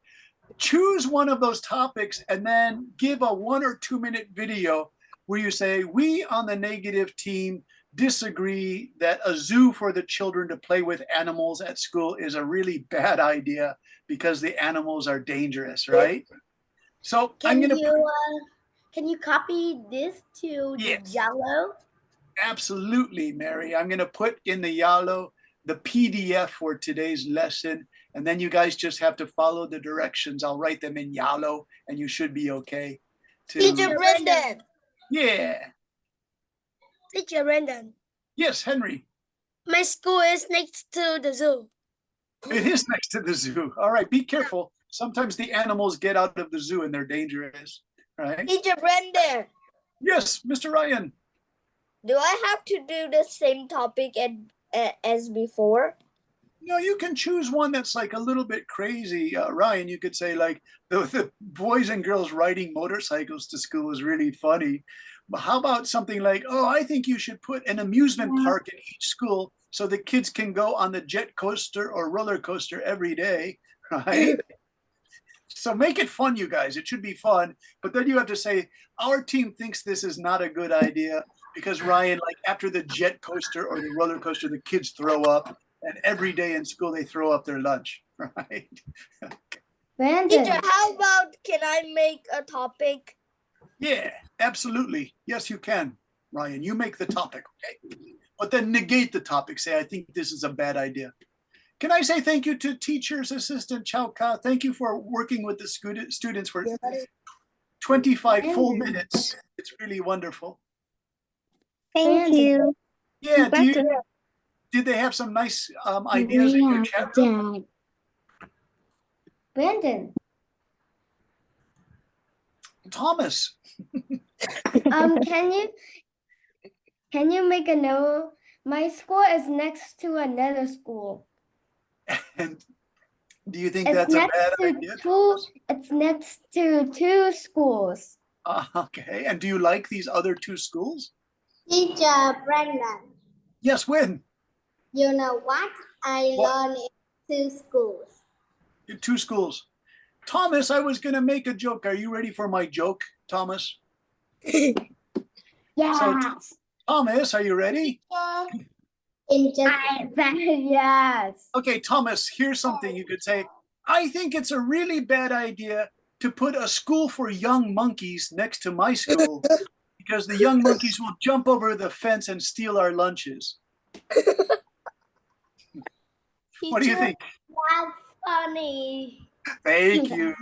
S1: Choose one of those topics and then give a 1 or 2 minute video where you say, we on the negative team disagree that a zoo for the children to play with animals at school is a really bad idea because the animals are dangerous, right? So I'm going to
S2: Can you copy this to
S1: Yes.
S2: Yellow?
S1: Absolutely, Mary. I'm going to put in the Yalo the PDF for today's lesson, and then you guys just have to follow the directions. I'll write them in Yalo, and you should be okay.
S9: Teacher Brendan.
S1: Yeah.
S13: Teacher Brandon,
S1: Yes, Henry.
S13: my school is next to the zoo.
S1: It is next to the zoo. All right, be careful. Sometimes the animals get out of the zoo and they're dangerous, right?
S9: Teacher Brendan.
S1: Yes, Mr. Ryan.
S9: Do I have to do the same topic as before?
S1: No, you can choose one that's like a little bit crazy. Ryan, you could say like the boys and girls riding motorcycles to school is really funny. But how about something like, oh, I think you should put an amusement park in each school so the kids can go on the jet coaster or roller coaster every day, right? So make it fun, you guys. It should be fun. But then you have to say, our team thinks this is not a good idea because Ryan, like after the jet coaster or the roller coaster, the kids throw up. And every day in school, they throw up their lunch, right?
S9: Teacher, how about can I make a topic?
S1: Yeah, absolutely. Yes, you can, Ryan. You make the topic, okay? But then negate the topic. Say, I think this is a bad idea. Can I say thank you to teachers, assistant Chao Ka? Thank you for working with the students for 25 full minutes. It's really wonderful.
S11: Thank you.
S1: Yeah, did they have some nice ideas in your chat room?
S2: Brandon.
S1: Thomas.
S2: Can you make a note? My school is next to another school.
S1: And do you think that's a bad idea?
S2: It's next to 2 schools.
S1: Okay. And do you like these other 2 schools?
S7: Teacher Brendan,
S1: Yes, Win.
S7: you know what? I learned in 2 schools.
S1: 2 schools. Thomas, I was going to make a joke. Are you ready for my joke, Thomas?
S2: Yes.
S1: So, Thomas, are you ready?
S2: Yes.
S1: Okay, Thomas, here's something you could say. I think it's a really bad idea to put a school for young monkeys next to my school because the young monkeys will jump over the fence and steal our lunches. What do you think?
S2: That's funny.
S1: Thank you.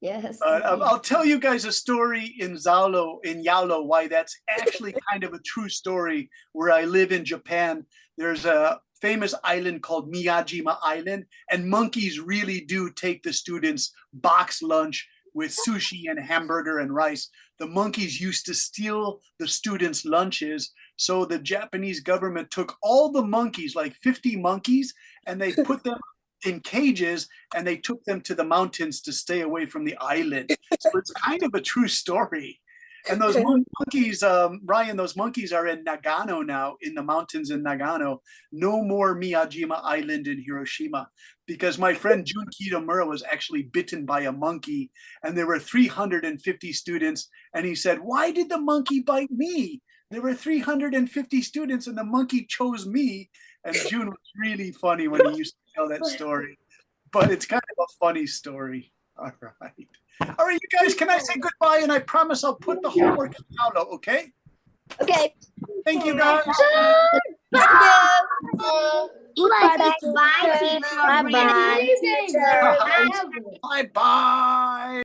S2: Yes.
S1: I'll tell you guys a story in Yalo, why that's actually kind of a true story. Where I live in Japan, there's a famous island called Miyajima Island, and monkeys really do take the students' box lunch with sushi and hamburger and rice. The monkeys used to steal the students' lunches. So the Japanese government took all the monkeys, like 50 monkeys, and they put them in cages and they took them to the mountains to stay away from the island. So it's kind of a true story. And those monkeys, Ryan, those monkeys are in Nagano now, in the mountains in Nagano. No more Miyajima Island in Hiroshima, because my friend Jun Kitamura was actually bitten by a monkey, and there were 350 students. And he said, "Why did the monkey bite me? There were 350 students, and the monkey chose me." And Jun was really funny when he used to tell that story. But it's kind of a funny story. All right. All right, you guys, can I say goodbye? And I promise I'll put the homework in Paolo, okay?
S9: Okay.
S1: Thank you, guys.
S9: Bye.
S2: Bye-bye.
S9: Bye.
S2: Bye-bye.
S1: Bye-bye.